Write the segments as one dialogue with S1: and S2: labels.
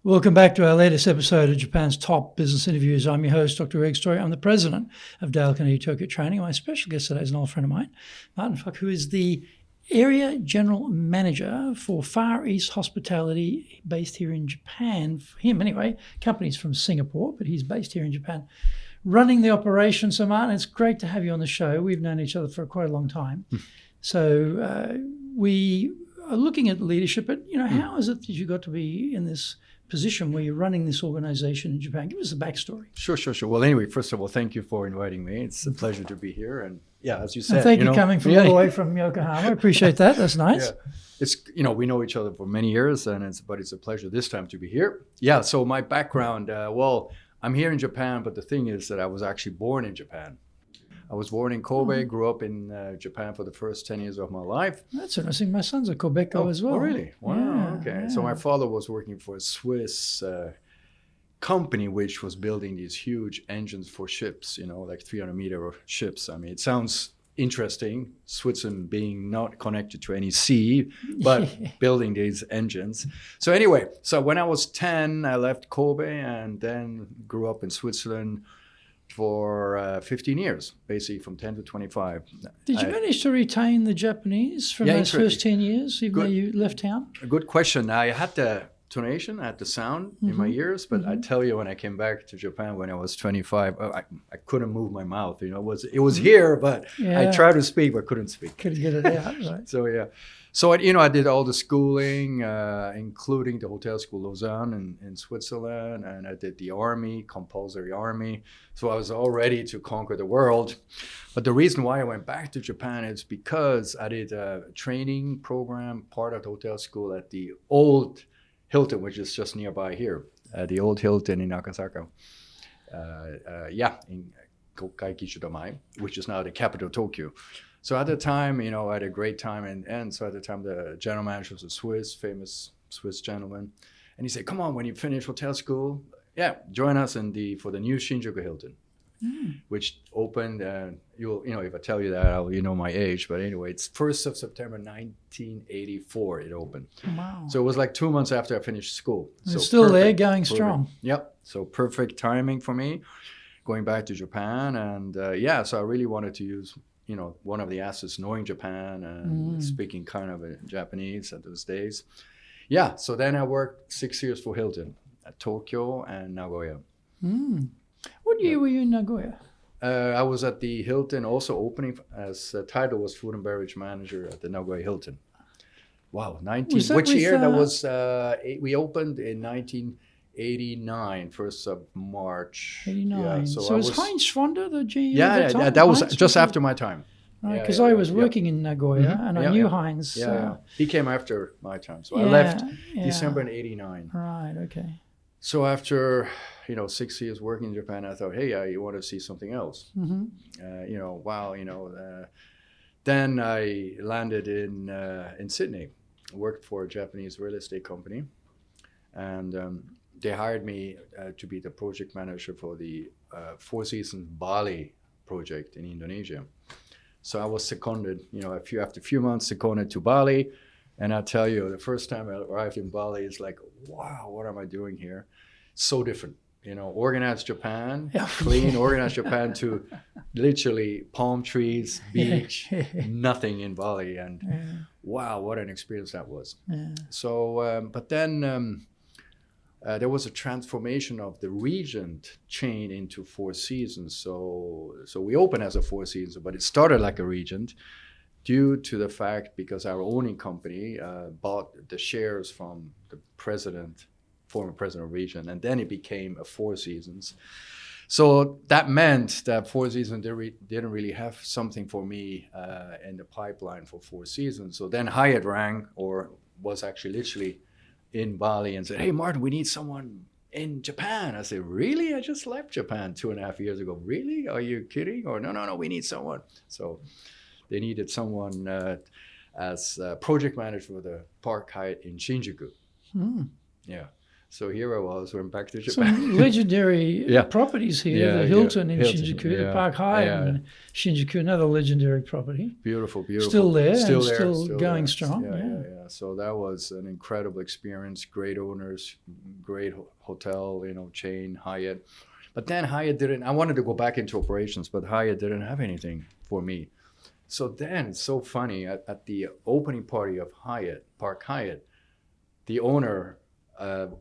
S1: Welcome back to our latest episode of Japan's Top Business Interviews. I'm your host, Dr. Greg Story. I'm the president of Dale Carnegie Tokyo Training. My special guest today is an old friend of mine, Martin Fluck, who is the Area General Manager for Far East Hospitality based here in Japan. For him, anyway, company's from Singapore, but he's based here in Japan, running the operation. So, Martin, it's great to have you on the show. We've known each other for quite a long time. So we are looking at leadership, but, how is it that you got to be in this position where you're running this organization in Japan? Give us a backstory.
S2: Sure. Well, anyway, first of all, thank you for inviting me. It's a pleasure to be here. And yeah, as you said,
S1: thank you coming from all the way from Yokohama. I appreciate that. That's nice.
S2: Yeah. It's, we know each other for many years, but it's a pleasure this time to be here. Yeah. So my background, I'm here in Japan, but the thing is that I was actually born in Japan. I was born in Kobe, grew up in Japan for the first 10 years of my life.
S1: That's interesting. My son's a Quebeco as well.
S2: Oh, really? Wow, yeah, okay. Yeah. So my father was working for a Swiss company which was building these huge engines for ships, like 300-meter ships. I mean, it sounds interesting, Switzerland being not connected to any sea, but building these engines. So anyway, when I was 10, I left Kobe and then grew up in Switzerland for 15 years, basically from 10 to 25.
S1: Did you manage to retain the Japanese from those first 10 years, even though you left town?
S2: A good question. I had the tonation, I had the sound in my ears, but I tell you, when I came back to Japan when I was 25, I couldn't move my mouth. It was here, but I tried to speak, but couldn't speak.
S1: Couldn't get it out, right?
S2: So yeah. So, I did all the schooling, including the hotel school Lausanne in Switzerland, and I did the army, compulsory army. So I was all ready to conquer the world. But the reason why I went back to Japan is because I did a training program, part of the hotel school at the old Hilton, which is just nearby here, the old Hilton in Akasaka. In Kokai-Kishidomai, which is now the capital of Tokyo. So at the time, I had a great time. And so at the time, the general manager was a famous Swiss gentleman. And he said, come on, when you finish hotel school, join us for the new Shinjuku Hilton, which opened, if I tell you that, you know my age. But anyway, it's 1st of September, 1984, it opened.
S1: Wow.
S2: So it was like 2 months after I finished school.
S1: So it's still there, going strong.
S2: Yep. So perfect timing for me, going back to Japan. And so I really wanted to use one of the assets, knowing Japan and speaking kind of Japanese at those days. Yeah, so then I worked 6 years for Hilton at Tokyo and Nagoya.
S1: What year were you in Nagoya?
S2: I was at the Hilton, also opening as the title was Food and Beverage Manager at the Nagoya Hilton. Wow, which year? That was, we opened in 1989, 1st of March.
S1: 89.
S2: Yeah,
S1: so was Heinz Schwander the GM?
S2: Yeah, that was just after my time.
S1: Right, because I was working in Nagoya and I knew Heinz.
S2: Yeah, he came after my time. So I left December in 89.
S1: Right, okay.
S2: So after, 6 years working in Japan, I thought, hey, you want to see something else. Then I landed in Sydney, worked for a Japanese real estate company. And they hired me to be the project manager for the Four Seasons Bali project in Indonesia. So I was seconded, after a few months, seconded to Bali. And I tell you, the first time I arrived in Bali, it's like, wow, what am I doing here? So different. Organized Japan, clean, organized Japan to literally palm trees, beach, nothing in Bali. And wow, what an experience that was. Yeah. So, but then there was a transformation of the Regent chain into Four Seasons. So we opened as a Four Seasons, but it started like a Regent due to the fact because our owning company bought the shares from the former president of Regent, and then it became a Four Seasons. So that meant that Four Seasons didn't really have something for me in the pipeline for Four Seasons. So then Hyatt rang, or was actually literally in Bali, and said, hey, Martin, we need someone in Japan. I said, really? I just left Japan 2.5 years ago. Really? Are you kidding? Or no, we need someone. So they needed someone as project manager for the Park Hyatt in Shinjuku. Yeah. So here I was, went back to Japan.
S1: Some legendary
S2: Yeah.
S1: properties here.
S2: Yeah,
S1: The
S2: yeah.
S1: Hilton in
S2: Hilton,
S1: Shinjuku, the
S2: yeah,
S1: Park Hyatt
S2: yeah.
S1: in Shinjuku, another legendary property.
S2: Beautiful, beautiful.
S1: Still there,
S2: Still
S1: and
S2: there,
S1: still going
S2: there.
S1: strong.
S2: Yeah. So that was an incredible experience. Great owners, great hotel, chain, Hyatt. But then Hyatt didn't. I wanted to go back into operations, but Hyatt didn't have anything for me. So then, it's so funny, at the opening party of Hyatt, Park Hyatt, the owner of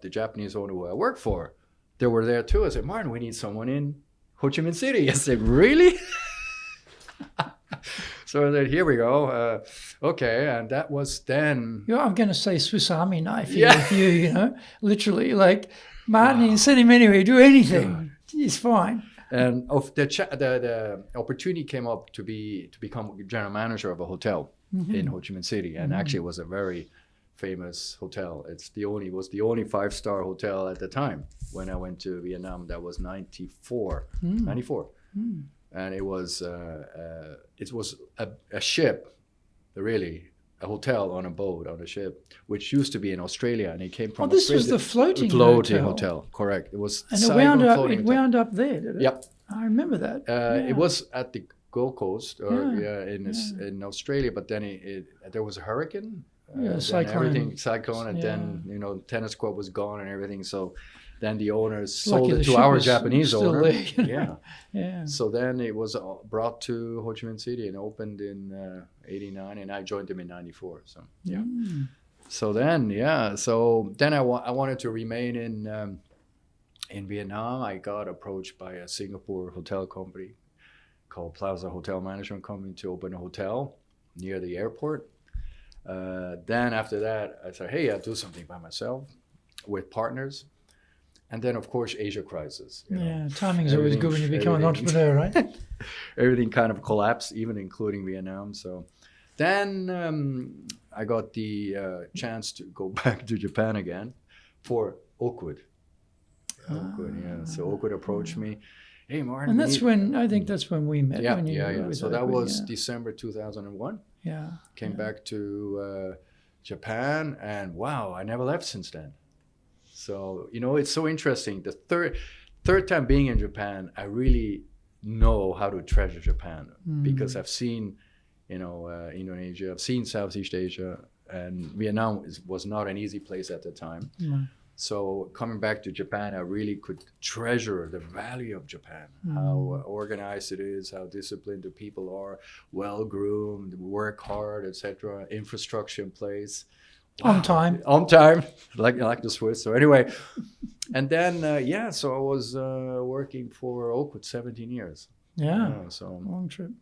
S2: the Japanese owner who I worked for, they were there too. I said, Martin, we need someone in Ho Chi Minh City. I said, really? So I said, here we go. Okay, and that was then.
S1: I'm going to say Swiss Army knife here
S2: Yeah.
S1: with you, literally. Like, Martin, send him anywhere, do anything. He's fine.
S2: And the opportunity came up to become general manager of a hotel in Ho Chi Minh City, and actually it was a very famous hotel. It was the only 5-star hotel at the time when I went to Vietnam. That was 94, and it was a ship, really. A hotel on a boat on a ship, which used to be in Australia, and it came from.
S1: This
S2: Australia.
S1: was the floating
S2: hotel. Correct. It was.
S1: And
S2: Saigon
S1: it wound up there, did it?
S2: Yep.
S1: I remember that.
S2: It was at the Gold Coast, in Australia, but then there was a hurricane.
S1: Cyclone.
S2: Cyclone, and then tennis court was gone and everything. So then the owners
S1: Lucky
S2: sold
S1: the
S2: it to
S1: ship
S2: our
S1: was
S2: Japanese
S1: still
S2: owner.
S1: there,
S2: Yeah. So then it was brought to Ho Chi Minh City and opened in '89, and I joined them in '94. So yeah. So then I wanted to remain in Vietnam. I got approached by a Singapore hotel company called Plaza Hotel Management Company to open a hotel near the airport. Then after that, I said, hey, I'll do something by myself with partners. And then, of course, Asia crisis.
S1: Timing's always good when you become an entrepreneur, right?
S2: Everything kind of collapsed, even including Vietnam. So then I got the chance to go back to Japan again for Oakwood. So Oakwood approached me. Hey, Martin.
S1: And that's when we met.
S2: Yeah. So that was December 2001.
S1: Yeah.
S2: Came back to Japan, and wow, I never left since then. So, it's so interesting. The third time being in Japan, I really know how to treasure Japan because I've seen, Indonesia, I've seen Southeast Asia, and Vietnam was not an easy place at the time. So coming back to Japan, I really could treasure the value of Japan, how organized it is, how disciplined the people are, well-groomed, work hard, etc., infrastructure in place.
S1: Wow.
S2: On time, like the Swiss. So anyway, and then so I was working for Oakwood 17 years.
S1: So long trip.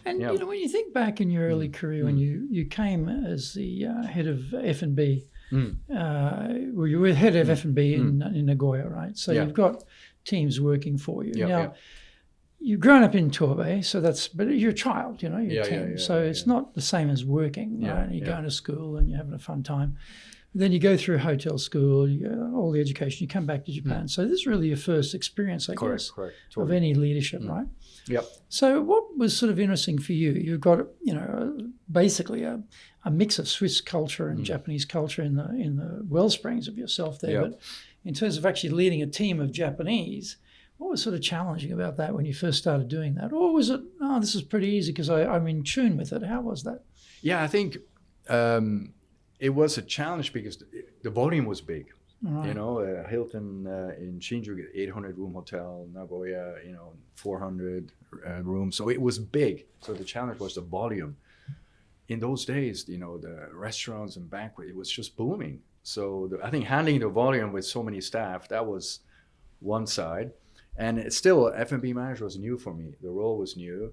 S1: And when you think back in your early career, when you came as the head of F&B, you were head of F&B in Nagoya, right? So you've got teams working for you. Now, you've grown up in Torbay, but you're a child, you're 10. So it's not the same as working, right? You're going to school and you're having a fun time. Then you go through hotel school, all the education, you come back to Japan. So this is really your first experience, I guess, of any leadership, right?
S2: Yep.
S1: So what was sort of interesting for you? You've got, basically a mix of Swiss culture and Japanese culture in the wellsprings of yourself there. But in terms of actually leading a team of Japanese, what was sort of challenging about that when you first started doing that? Or was it, this is pretty easy because I'm in tune with it? How was that?
S2: Yeah, I think it was a challenge because the volume was big. Right. Hilton in Shinjuku, 800-room hotel, Nagoya, 400 rooms. So it was big. So the challenge was the volume. In those days, the restaurants and banquet, it was just booming. So I think handling the volume with so many staff, that was one side. And it's still, F&B manager was new for me. The role was new.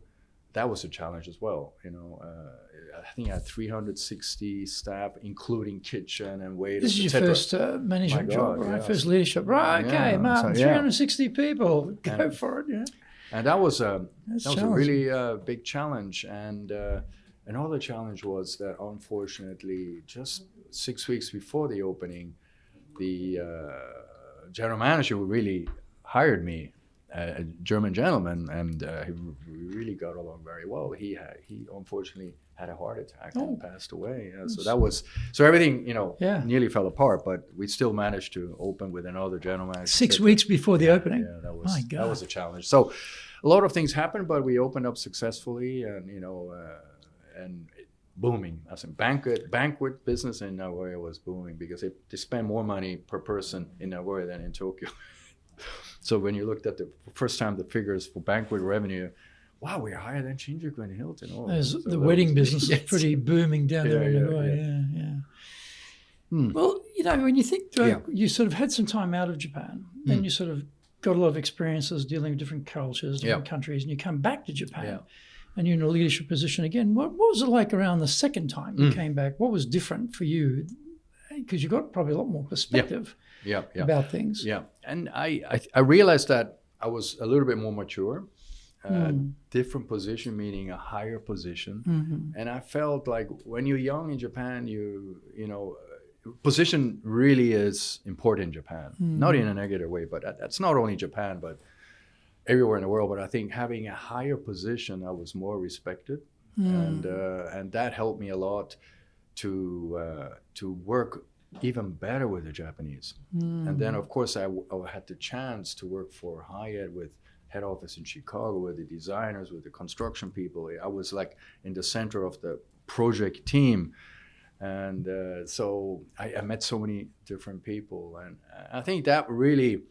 S2: That was a challenge as well. I think I had 360 staff, including kitchen and waiters.
S1: This is your first management job, right?
S2: Yeah.
S1: First leadership, right? Okay, Martin, 360 people, go for it. Yeah.
S2: And that was a really big challenge. And another challenge was that, unfortunately, just 6 weeks before the opening, the general manager who really hired me, a German gentleman, and he really got along very well. He unfortunately had a heart attack
S1: Oh.
S2: and passed away. So everything, nearly fell apart, but we still managed to open with another gentleman.
S1: 6 weeks before the opening.
S2: Yeah,
S1: My God.
S2: that was a challenge. So a lot of things happened, but we opened up successfully, and and booming. I said banquet business in Nagoya was booming because they spend more money per person in Nagoya than in Tokyo. So when you looked at the first time the figures for banquet revenue, wow, we're higher than Shinjuku and Hilton. Oh,
S1: The wedding business
S2: yes.
S1: is pretty booming down there in Nagoya. Yeah. Well, when you think you sort of had some time out of Japan, then you sort of got a lot of experiences dealing with different cultures, different countries, and you come back to Japan and you're in a leadership position again. What was it like around the second time you came back? What was different for you? Because you got probably a lot more perspective about things.
S2: Yeah, and I realized that I was a little bit more mature. Different position, meaning a higher position. And I felt like when you're young in Japan, position really is important in Japan. Not in a negative way, but that's not only Japan, but everywhere in the world. But I think having a higher position, I was more respected, and that helped me a lot to work even better with the Japanese. And then, of course, I had the chance to work for Hyatt with head office in Chicago, with the designers, with the construction people. I was like in the center of the project team. And so I met so many different people. And I think that really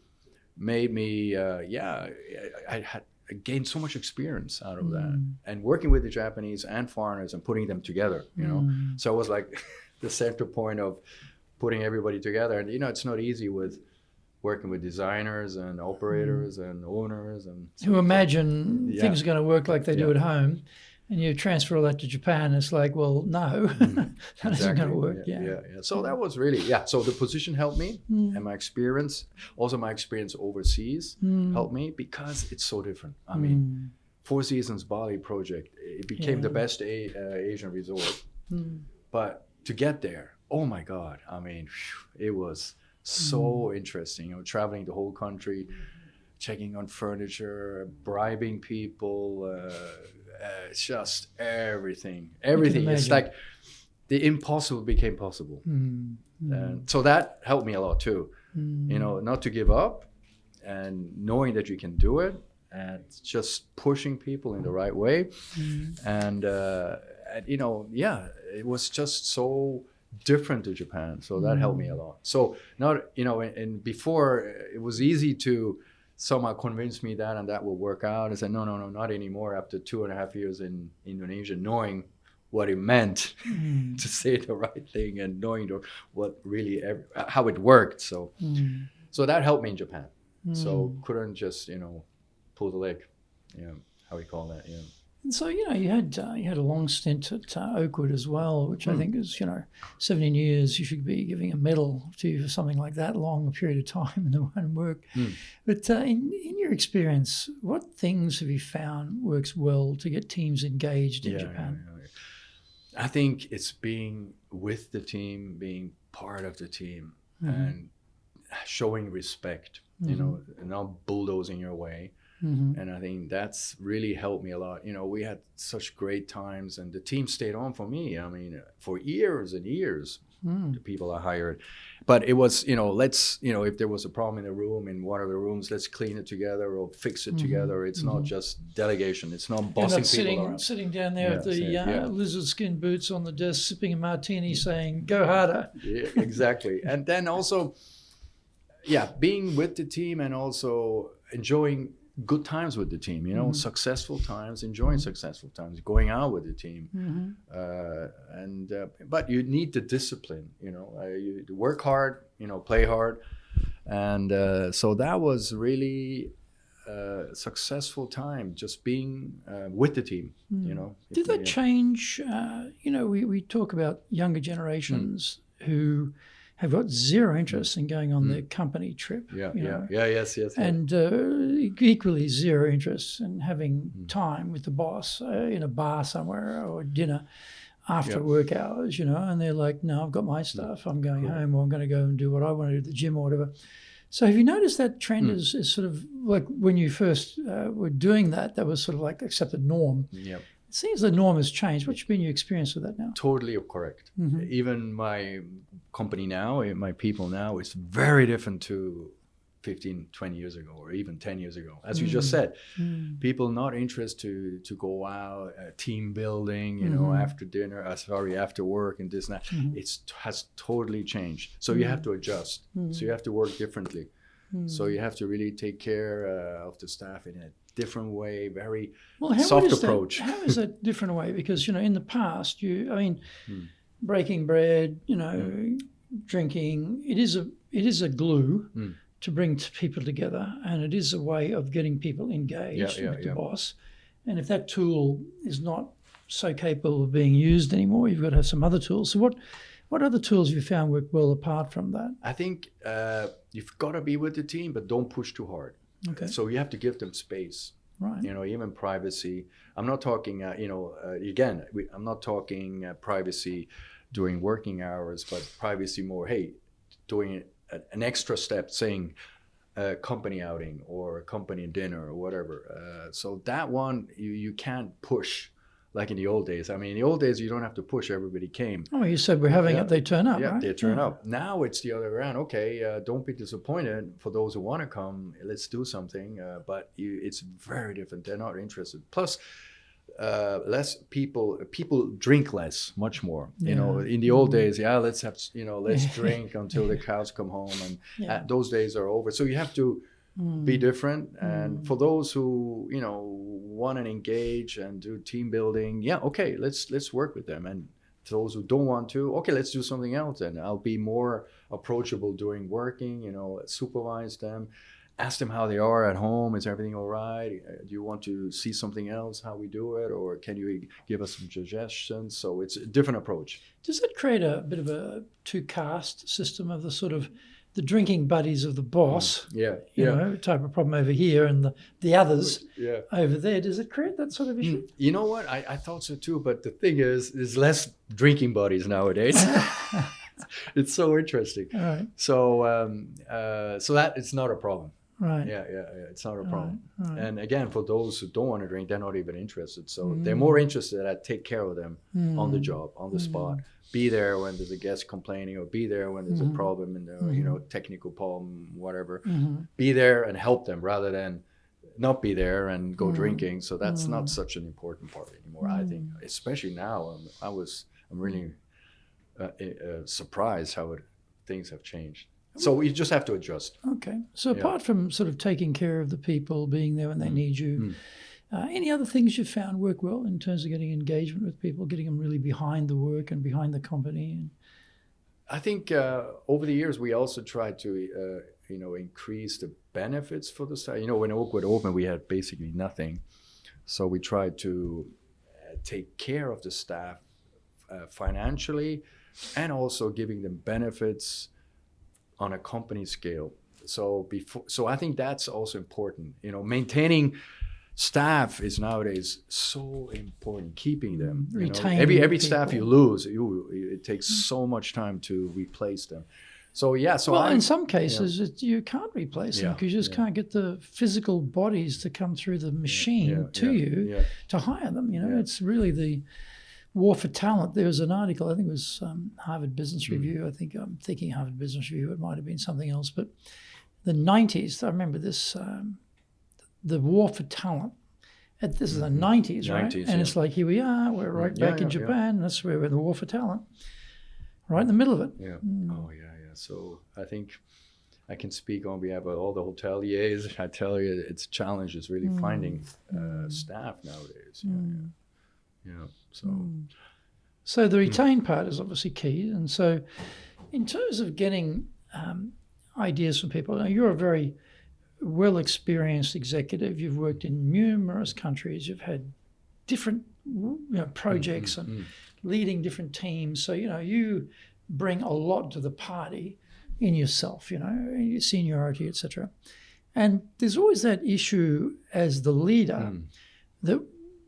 S2: made me, I gained so much experience out of that. And working with the Japanese and foreigners and putting them together, So I was like the center point of putting everybody together. And, it's not easy with working with designers and operators and owners and
S1: who imagine things are going to work like they do at home, and you transfer all that to Japan. It's like, well, no, that isn't going to work. Yeah.
S2: So that was really So the position helped me, and my experience overseas helped me because it's so different. I mean, Four Seasons Bali project, it became the best Asian resort, but to get there, oh my God! I mean, it was so interesting, traveling the whole country, checking on furniture, bribing people, just everything. It's like the impossible became possible. And so that helped me a lot too, not to give up and knowing that you can do it and just pushing people in the right way. And it was just so different to Japan, so that helped me a lot. So and before it was easy to somehow convince me that will work out. I said no, not anymore. After 2.5 years in Indonesia, knowing what it meant to say the right thing and knowing what really how it worked. So that helped me in Japan. So couldn't just pull the leg, how we call that.
S1: And so, you had a long stint at Oakwood as well, which I think is, 17 years. You should be giving a medal to you for something like that long period of time in the one work. But in your experience, what things have you found works well to get teams engaged in Japan?
S2: I think it's being with the team, being part of the team, and showing respect, and not bulldozing your way. And I think that's really helped me a lot. We had such great times, and the team stayed on for me. I mean, for years and years, the people I hired. But it was, if there was a problem in a room, in one of the rooms, let's clean it together or fix it together. It's not just delegation. It's not bossing people around.
S1: Sitting down there with the lizard skin boots on the desk, sipping a martini, saying, go harder.
S2: Yeah, exactly. And then also, being with the team and also enjoying good times with the team, successful times, enjoying successful times, going out with the team. But you need the discipline, you work hard, play hard. And so that was really a successful time, just being with the team,
S1: Did that change? We talk about younger generations who have got zero interest in going on the company trip.
S2: Yes.
S1: And equally zero interest in having time with the boss in a bar somewhere or dinner after work hours, and they're like, no, I've got my stuff. I'm going home, or I'm going to go and do what I want to do at the gym or whatever. So have you noticed that trend is sort of like when you first were doing that was sort of like accepted norm.
S2: Yep.
S1: It seems the norm has changed. What's been your experience with that now?
S2: Totally correct. Even my company now, my people now, is very different to 15, 20 years ago, or even 10 years ago. As you just said, people not interested to go out, team building, you know, after dinner, after work and this and that. It has totally changed. So you have to adjust. So you have to work differently. So you have to really take care of the staff in a different way, very soft approach.
S1: How is that different way? Because, you know, in the past, breaking bread, you know, drinking, it is a glue to bring people together, and it is a way of getting people engaged with the boss. And if that tool is not so capable of being used anymore, you've got to have some other tools. So what other tools have you found work well apart from that?
S2: I think you've got to be with the team, but don't push too hard.
S1: Okay.
S2: So you have to give them space.
S1: Right.
S2: You know, even privacy. I'm not talking, I'm not talking privacy during working hours, but privacy more, hey, doing an extra step, saying company outing or company dinner or whatever. So that one, you can't push like in the old days. I mean, in the old days, you don't have to push. Everybody came.
S1: Oh, you said we're having it, they turn up, right?
S2: They turn up. Now it's the other way around. Okay, don't be disappointed. For those who want to come, let's do something. But it's very different. They're not interested. Plus, less people drink less, much more. You know, in the old days, let's have, let's drink until the cows come home, and those days are over. So you have to be different. And for those who, want to engage and do team building, okay, let's work with them. And those who don't want to, okay, let's do something else. And I'll be more approachable during working, supervise them, ask them how they are at home. Is everything all right? Do you want to see something else, how we do it? Or can you give us some suggestions? So it's a different approach.
S1: Does it create a bit of a two-caste system of the sort of the drinking buddies of the boss, type of problem over here, and the others over there? Does it create that sort of issue?
S2: You know what? I thought so too, but the thing is, there's less drinking buddies nowadays. It's so interesting.
S1: Right.
S2: So that it's not a problem.
S1: Right.
S2: Yeah. It's not a problem.
S1: Right.
S2: And again, for those who don't want to drink, they're not even interested. So they're more interested that I take care of them on the job, on the spot. Be there when there's a guest complaining, or be there when there's a problem and technical problem, whatever. Be there and help them rather than not be there and go drinking. So that's not such an important part anymore. I think, especially now, I'm really surprised how things have changed. So we just have to adjust.
S1: Okay. So apart from sort of taking care of the people, being there when they need you, any other things you've found work well in terms of getting engagement with people, getting them really behind the work and behind the company?
S2: I think over the years we also tried to increase the benefits for the staff. When Oakwood opened, we had basically nothing, so we tried to take care of the staff financially, and also giving them benefits on a company scale. So I think that's also important. Maintaining staff is nowadays so important. Keeping them, every staff you lose, it takes so much time to replace them. So
S1: in some cases you can't replace them because you just can't get the physical bodies to come through the machine to hire them. It's really the war for talent. There was an article, I think it was Harvard Business Review. I think I'm thinking Harvard Business Review. It might have been something else, but the 90s. I remember this. The war for talent. This is the 90s, right? And it's like, here we are. We're right back in Japan. That's where we're in the war for talent. Right in the middle of it.
S2: Yeah. Oh, yeah. So I think I can speak on behalf of all the hoteliers. I tell you, it's a challenge is really finding staff nowadays.
S1: So the retain part is obviously key. And so in terms of getting ideas from people, now you're a very well-experienced executive. You've worked in numerous countries. You've had different projects and leading different teams. So, you bring a lot to the party in yourself, your seniority, etc. And there's always that issue as the leader that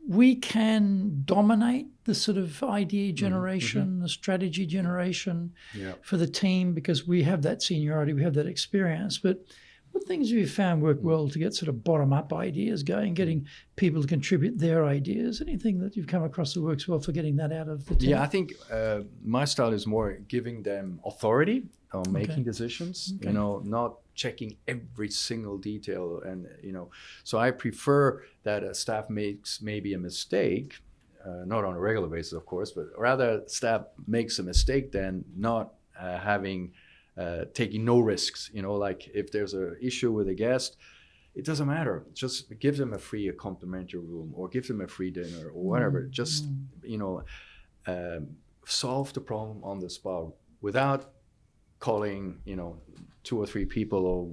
S1: we can dominate the sort of idea generation, the strategy generation for the team because we have that seniority, we have that experience. But What things have you found work well to get sort of bottom-up ideas going, getting people to contribute their ideas? Anything that you've come across that works well for getting that out of the team?
S2: Yeah, I think my style is more giving them authority on making decisions, not checking every single detail. And, so I prefer that a staff makes maybe a mistake, not on a regular basis, of course, but rather staff makes a mistake than not taking no risks. Like if there's an issue with a guest, it doesn't matter. Just give them a complimentary room or give them a free dinner or whatever. Just, solve the problem on the spot without calling, 2 or 3 people or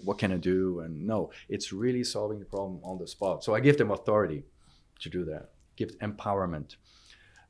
S2: what can I do? And no, it's really solving the problem on the spot. So I give them authority to do that, give empowerment.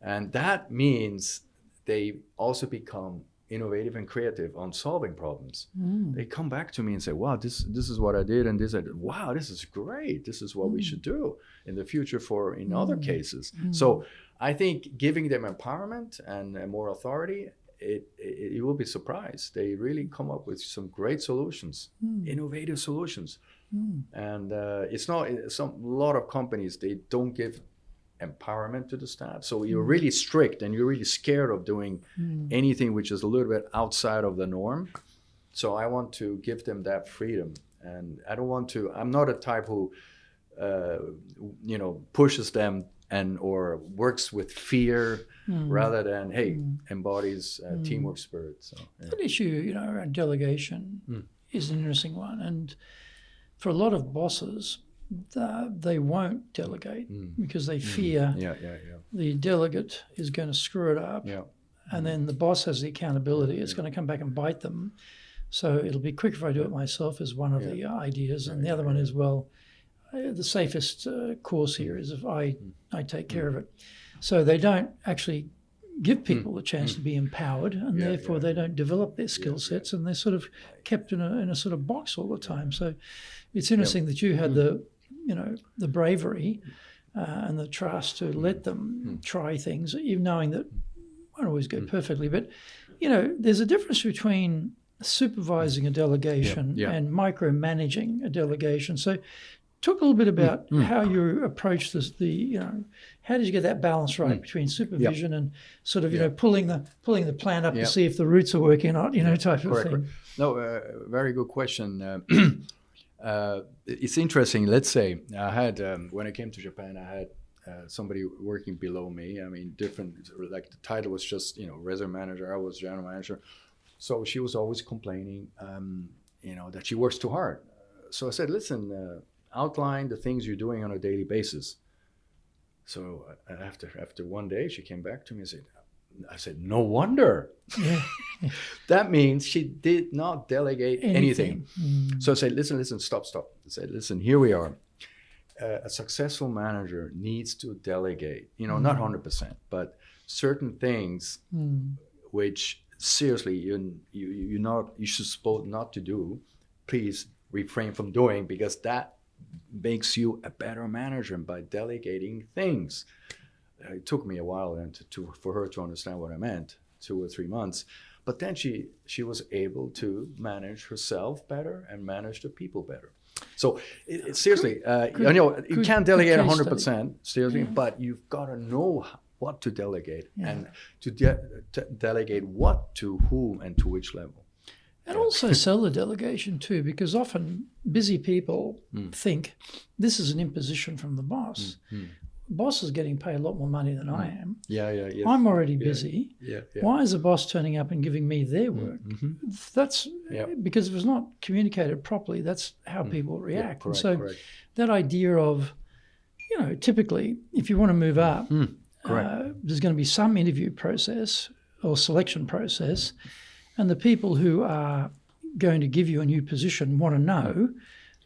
S2: And that means they also become innovative and creative on solving problems. They come back to me and say, wow, this is what I did, and wow, this is great. This is what we should do in the future in other cases. So I think giving them empowerment and more authority, you will be surprised. They really come up with some great solutions, innovative solutions. And it's not, a lot of companies, they don't give empowerment to the staff. So you're really strict and you're really scared of doing anything which is a little bit outside of the norm. So I want to give them that freedom. And I'm not a type who, pushes them or works with fear rather than, embodies teamwork spirit. So,
S1: That issue, around delegation is an interesting one. And for a lot of bosses, they won't delegate because they fear the delegate is going to screw it up. And then the boss has the accountability. It's going to come back and bite them. So it'll be quicker if I do it myself is one of the ideas. And the other one is, the safest course here is if I take care of it. So they don't actually give people a chance to be empowered, and therefore they don't develop their skill sets, and they're sort of kept in a sort of box all the time. So it's interesting that you had the bravery and the trust to let them try things, even knowing that won't always go perfectly. But, there's a difference between supervising a delegation and micromanaging a delegation. So talk a little bit about how you approach this, how did you get that balance right between supervision and sort of, pulling the plan up to see if the roots are working or not, type of thing.
S2: No, very good question. It's interesting. Let's say I had, when I came to Japan, I had somebody working below me. I mean, different, like the title was just, reserve manager. I was general manager. So she was always complaining, that she works too hard. So I said, listen, outline the things you're doing on a daily basis. So after one day, she came back to me and I said, no wonder. That means she did not delegate anything. So I said, listen, stop. I said, listen, here we are. A successful manager needs to delegate, not 100%, but certain things which seriously you should supposed not to do, please refrain from doing, because that makes you a better manager by delegating things. It took me a while then for her to understand what I meant, 2 or 3 months. But then she was able to manage herself better and manage the people better. So seriously, you can't delegate 100%, seriously, but you've got to know what to delegate and to delegate what to whom and to which level.
S1: And also sell the delegation too, because often busy people think this is an imposition from the boss. Boss is getting paid a lot more money than I am. I'm already busy. Why is the boss turning up and giving me their work? That's because if it's not communicated properly, that's how people react.
S2: Correct,
S1: and so that idea of, typically, if you want to move up, there's going to be some interview process or selection process, and the people who are going to give you a new position want to know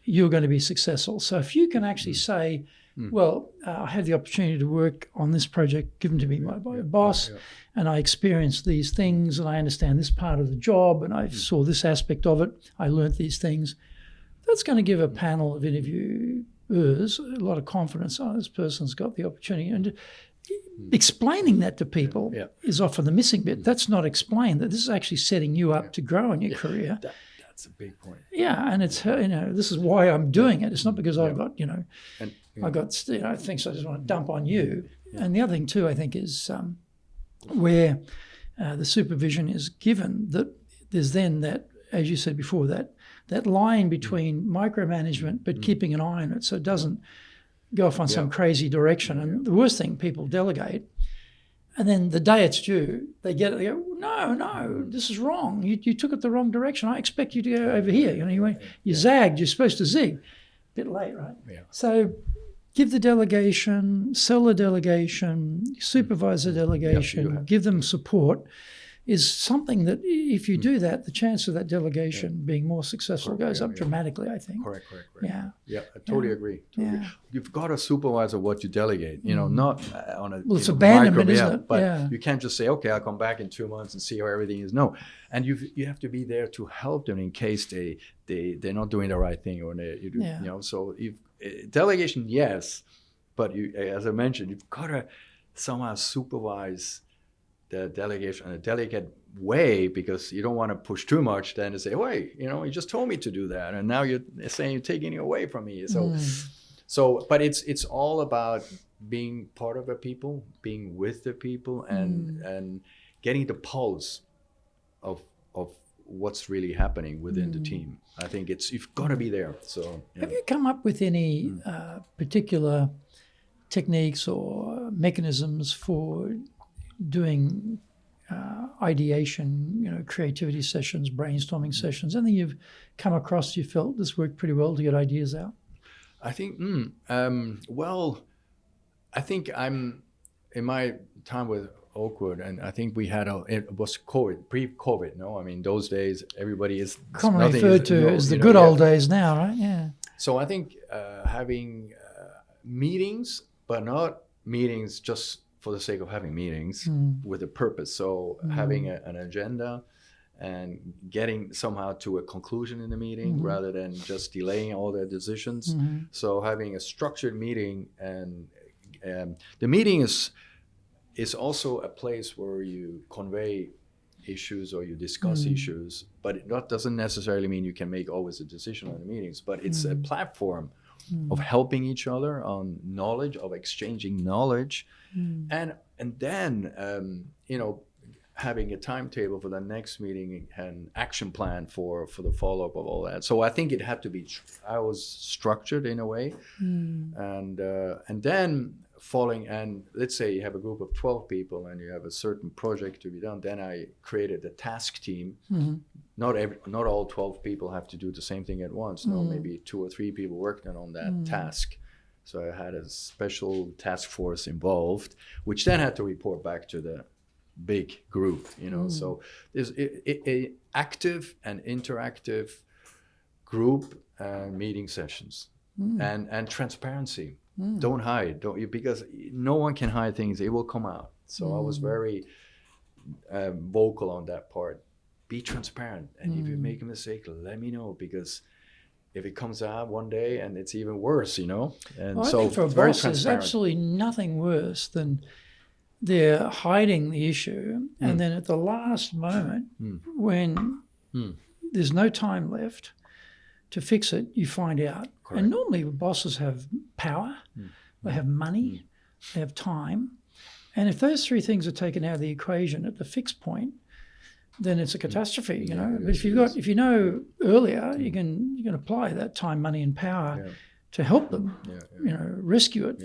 S1: you're going to be successful. So if you can actually say, I had the opportunity to work on this project given to me by a boss, and I experienced these things, and I understand this part of the job, and I saw this aspect of it. I learned these things. That's going to give a panel of interviewers a lot of confidence. Oh, this person's got the opportunity. And explaining that to people is often the missing bit. That's not explained, that this is actually setting you up to grow in your career.
S2: It's a big point.
S1: Yeah, and it's this is why I'm doing it. It's not because I've got
S2: And
S1: I got things I just want to dump on you. And the other thing too, I think, is where the supervision is given, that there's then that, as you said before, that line between micromanagement but keeping an eye on it so it doesn't go off on some crazy direction. And the worst thing, people delegate. And then the day it's due, they get it. They go, no, this is wrong. You took it the wrong direction. I expect you to go over here. You zagged. You're supposed to zig. Bit late, right? Yeah. So give the delegation, sell the delegation, supervise the delegation, give them support. Is something that if you do that, the chance of that delegation being more successful goes up dramatically, I think.
S2: Correct.
S1: Yeah.
S2: Yeah, I totally agree. You've got to supervise what you delegate, not on a
S1: it's abandonment,
S2: micro,
S1: isn't it?
S2: But you can't just say, okay, I'll come back in 2 months and see how everything is. No. And you have to be there to help them in case they're not doing the right thing or so delegation, yes, but as I mentioned, you've got to somehow supervise the delegation in a delicate way, because you don't want to push too much then to say, wait, you just told me to do that and now you're saying you're taking it away from me. So but it's all about being part of the people, being with the people, and getting the pulse of what's really happening within the team. I think you've got to be there. So
S1: have you come up with any particular techniques or mechanisms for doing ideation, creativity sessions, brainstorming sessions? Anything you've come across you felt this worked pretty well to get ideas out?
S2: I think, I think I'm in my time with Oakwood, and I think we had it was pre-COVID. No, I mean those days everybody is
S1: commonly referred to as the good old days now, right? Yeah.
S2: So I think having meetings, but not meetings just for the sake of having meetings, with a purpose. So having an agenda and getting somehow to a conclusion in the meeting rather than just delaying all the decisions. So having a structured meeting, and the meeting is also a place where you convey issues or you discuss issues, but that doesn't necessarily mean you can make always a decision on the meetings, but it's a platform of helping each other on knowledge, of exchanging knowledge, and then having a timetable for the next meeting and action plan for the follow-up of all that. So I think it had to be I was structured in a way, and then following, and let's say you have a group of 12 people and you have a certain project to be done, then I created a task team. Not all 12 people have to do the same thing at once. No, maybe 2 or 3 people worked on that task. So I had a special task force involved, which then had to report back to the big group, So there's a active and interactive group meeting sessions, and transparency. Don't hide, because no one can hide things. It will come out. So I was very vocal on that part. Be transparent, and if you make a mistake, let me know, because if it comes out one day and it's even worse, And
S1: I think for a boss, there's absolutely nothing worse than they're hiding the issue, and then at the last moment, when there's no time left to fix it, you find out. Correct. And normally bosses have power, they have money, they have time, and if those 3 things are taken out of the equation at the fixed point, then it's a catastrophe, But if you know earlier, you can apply that time, money, and power to help them, rescue it.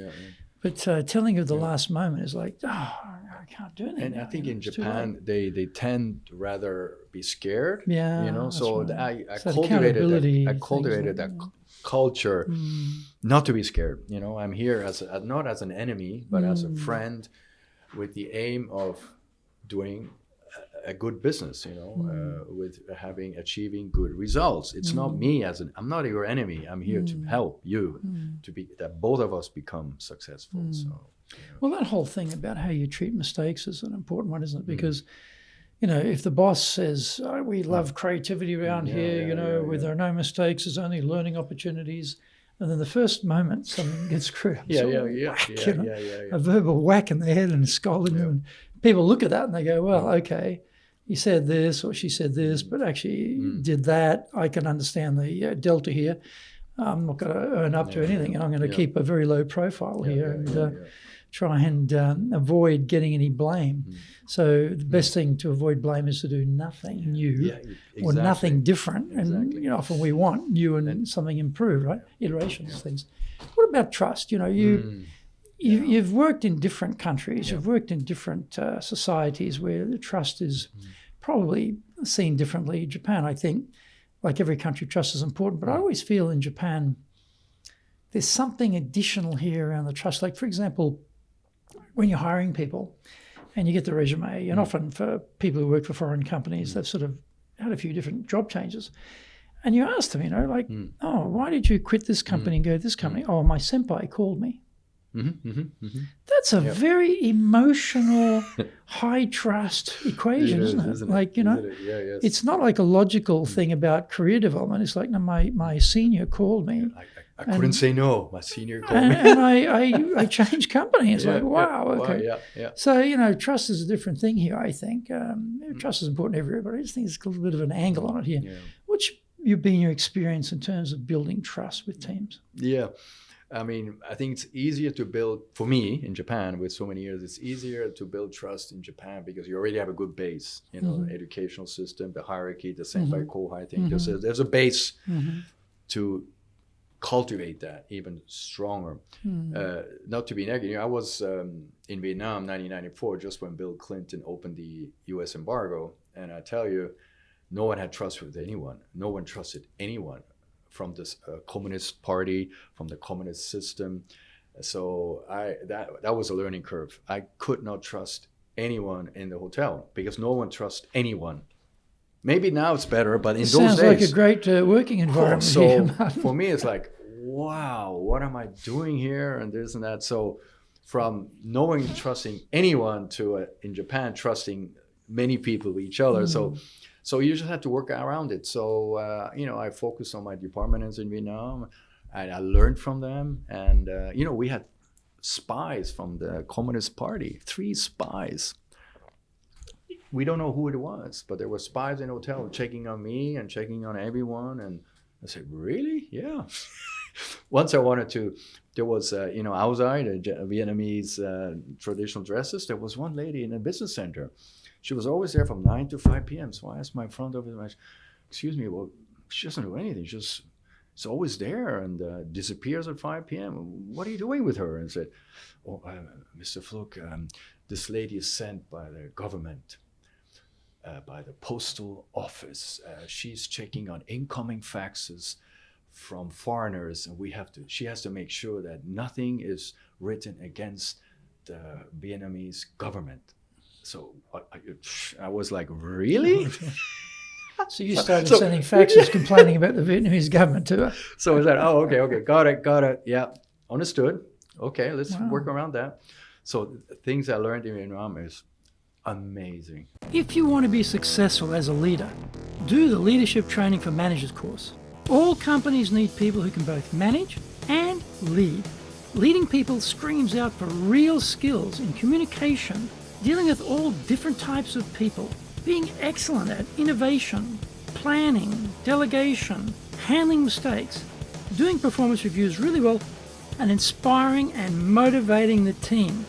S1: But telling you at the last moment is like, I can't do anything.
S2: And I think in Japan, they tend to rather be scared. So right. I cultivated that culture not to be scared. I'm here not as an enemy, but as a friend, with the aim of doing a good business, with achieving good results. It's not me I'm not your enemy. I'm here to help you that both of us become successful. So,
S1: well, that whole thing about how you treat mistakes is an important one, isn't it? Because, if the boss says, we love creativity around here, where there are no mistakes, there's only learning opportunities. And then the first moment something gets screwed up, a verbal whack in the head and scolding them. And people look at that and they go, well, okay, he said this or she said this, but actually did that. I can understand the delta here. I'm not going to earn up to anything, and I'm going to keep a very low profile here and try and avoid getting any blame. So the best thing to avoid blame is to do nothing new or nothing different. And you know, often we want new and something improved, right? Iterations, things. What about trust? You know, you've worked in different countries. You've worked in different societies where the trust is probably seen differently. Japan, I think, like every country, trust is important. But I always feel in Japan, there's something additional here around the trust. Like, for example, when you're hiring people and you get the resume, and often for people who work for foreign companies, they've sort of had a few different job changes. And you ask them, you know, like, oh, why did you quit this company and go to this company? Oh, my senpai called me. That's a very emotional, high trust equation, isn't it? Like, you know, it's not like a logical thing about career development. It's like, no, my senior called me.
S2: I couldn't say no. My senior called me.
S1: And I changed company. It's like, wow, okay. So, you know, trust is a different thing here, I think. Trust is important everywhere, but I just think it's a little bit of an angle on it here. What's been your experience in terms of building trust with teams?
S2: Yeah. I mean, I think it's easier to build, for me in Japan with so many years, it's easier to build trust in Japan because you already have a good base, you know, the educational system, the hierarchy, the senpai kohai thing. There's a base to cultivate that even stronger. Not to be negative, I was in Vietnam 1994, just when Bill Clinton opened the US embargo. And I tell you, no one had trust with anyone. No one trusted anyone from this Communist Party, from the communist system. So that was a learning curve. I could not trust anyone in the hotel because no one trusts anyone. Maybe now it's better, but in those days...
S1: Sounds like a great working environment.
S2: So for me, it's like, wow, what am I doing here? And this and that. So from knowing, trusting anyone to, in Japan, trusting many people, each other. So you just have to work around it. So, you know, I focused on my departments in Vietnam, and I learned from them. And, you know, we had spies from the Communist Party, 3 spies. We don't know who it was, but there were spies in the hotel checking on me and checking on everyone. And I said, really? Yeah. Once I wanted to, there was, you know, outside Vietnamese traditional dresses. There was one lady in a business center. She was always there from 9 to 5 p.m. So I asked my front office, excuse me, well, she doesn't do anything. She's always there and disappears at 5 p.m. What are you doing with her? And I said, oh, Mr. Fluck, this lady is sent by the government, by the postal office. She's checking on incoming faxes from foreigners, and she has to make sure that nothing is written against the Vietnamese government. So I was like, really?
S1: So you started sending faxes complaining about the Vietnamese government to her.
S2: So I said, oh, okay, got it. Yeah, understood. Okay, let's work around that. So things I learned in Vietnam is amazing.
S1: If you want to be successful as a leader, do the Leadership Training for Managers course. All companies need people who can both manage and lead. Leading people screams out for real skills in communication, dealing with all different types of people, being excellent at innovation, planning, delegation, handling mistakes, doing performance reviews really well, and inspiring and motivating the team.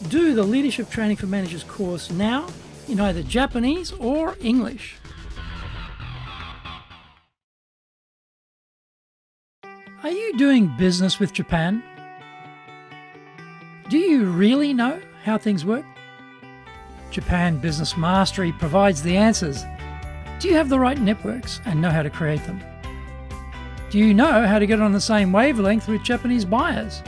S1: Do the Leadership Training for Managers course now in either Japanese or English. Are you doing business with Japan? Do you really know how things work? Japan Business Mastery provides the answers. Do you have the right networks and know how to create them? Do you know how to get on the same wavelength with Japanese buyers?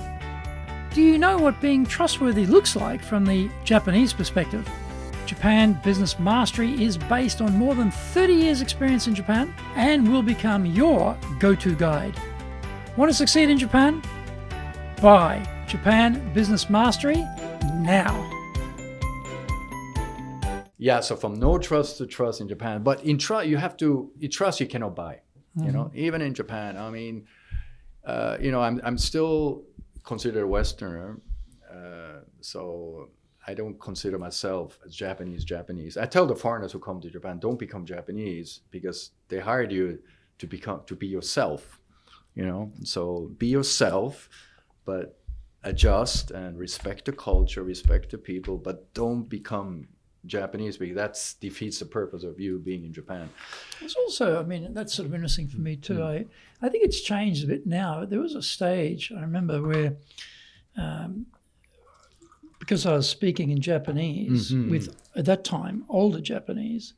S1: Do you know what being trustworthy looks like from the Japanese perspective? Japan Business Mastery is based on more than 30 years' experience in Japan and will become your go-to guide. Want to succeed in Japan? Buy Japan Business Mastery now.
S2: Yeah, so from no trust to trust in Japan. But in trust, you cannot buy. You know, even in Japan. I mean, you know, I'm still considered a Westerner. So I don't consider myself as Japanese. I tell the foreigners who come to Japan, don't become Japanese, because they hired you to be yourself, you know. So be yourself, but adjust and respect the culture, respect the people, but don't become Japanese, because that defeats the purpose of you being in Japan.
S1: It's also, I mean, that's sort of interesting for me too. I think it's changed a bit now. There was a stage, I remember, where because I was speaking in Japanese with, at that time, older Japanese,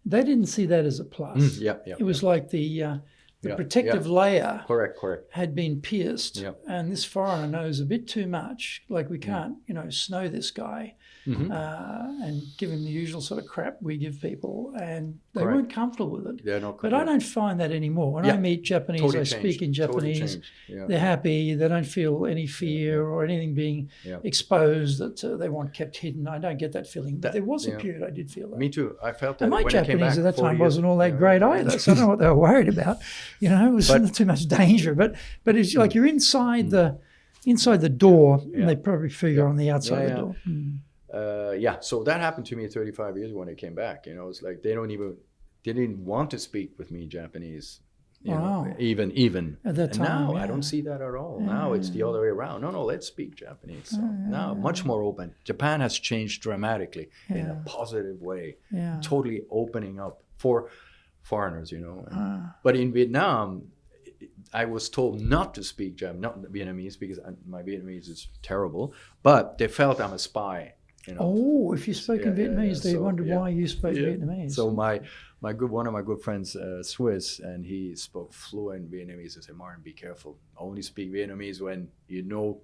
S1: they didn't see that as a plus. It was like the protective layer
S2: correct
S1: had been pierced, and this foreigner knows a bit too much. Like, we can't, you know, snow this guy and give him the usual sort of crap we give people, and they weren't comfortable with it. But I don't find that anymore. When I meet Japanese, totally I speak in Japanese. They're happy. They don't feel any fear or anything being exposed that they want kept hidden. I don't get that feeling. But there was a period I did feel that.
S2: Me too. I felt that.
S1: And my
S2: when
S1: Japanese at that time wasn't all that great either, so
S2: Yeah.
S1: I don't know what they were worried about. You know, it was not too much danger. But it's like you're inside the door, and they probably figure on the outside the door.
S2: So that happened to me 35 years ago when I came back. You know, it's like they didn't want to speak with me Japanese. You know, even
S1: at that time.
S2: And now I don't see that at all. Now it's the other way around. No, let's speak Japanese. So now much more open. Japan has changed dramatically in a positive way. Totally opening up for foreigners, you know. But in Vietnam, I was told not to speak not Vietnamese, because my Vietnamese is terrible. But they felt I'm a spy. You know?
S1: Oh, if you spoke in Vietnamese, they wondered why you spoke Vietnamese.
S2: So one of my good friends, Swiss, and he spoke fluent Vietnamese. I said, Martin, be careful. Only speak Vietnamese when you know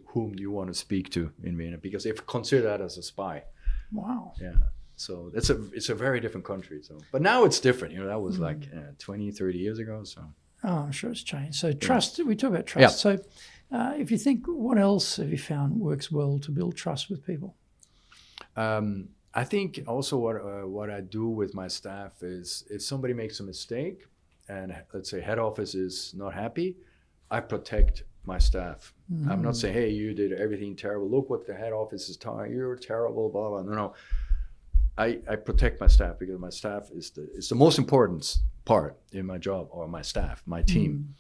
S2: whom you want to speak to in Vietnam, because they consider that as a spy.
S1: Wow.
S2: Yeah. So it's a very different country. So, but now it's different. You know, that was like 20, 30 years ago. So.
S1: Oh, I'm sure it's changed. So trust. We talk about trust. So. If you think, what else have you found works well to build trust with people?
S2: I think also what I do with my staff is, if somebody makes a mistake and let's say head office is not happy, I protect my staff. I'm not saying, hey, you did everything terrible. Look what the head office is telling you. You're terrible, blah, blah. No. I protect my staff, because my staff is the most important part in my job, or my staff, my team.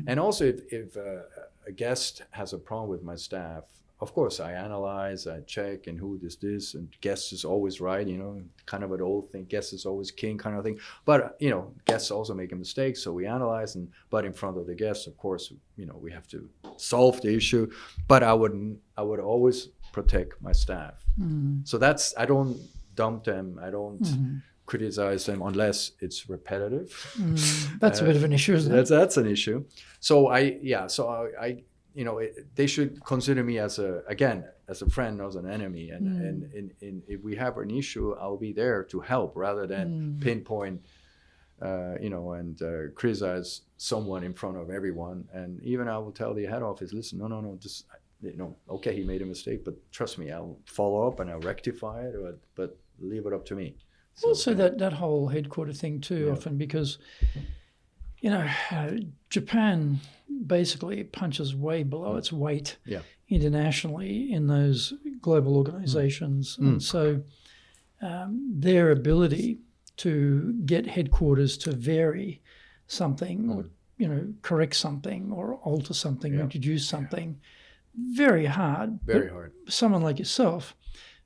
S2: And also, if a guest has a problem with my staff, of course I analyze, I check, and who is this, and guest is always right, you know, kind of an old thing, guest is always king kind of thing. But you know, guests also make a mistake, so we analyze, but in front of the guests, of course, you know, we have to solve the issue. But I would always protect my staff. So I don't dump them, I don't criticize them unless it's repetitive.
S1: That's a bit of an issue, isn't it?
S2: That's an issue. So I you know, they should consider me as a friend, not as an enemy. And if we have an issue, I'll be there to help, rather than pinpoint, you know, and criticize someone in front of everyone. And even I will tell the head office, listen, no, just, you know, okay, he made a mistake, but trust me, I'll follow up and I'll rectify it, but leave it up to me. So,
S1: also, that whole headquarter thing too, often, because, you know, Japan basically punches way below its weight internationally in those global organizations. And so their ability to get headquarters to vary something, or, you know, correct something, or alter something, introduce something, very hard.
S2: Very hard.
S1: Someone like yourself,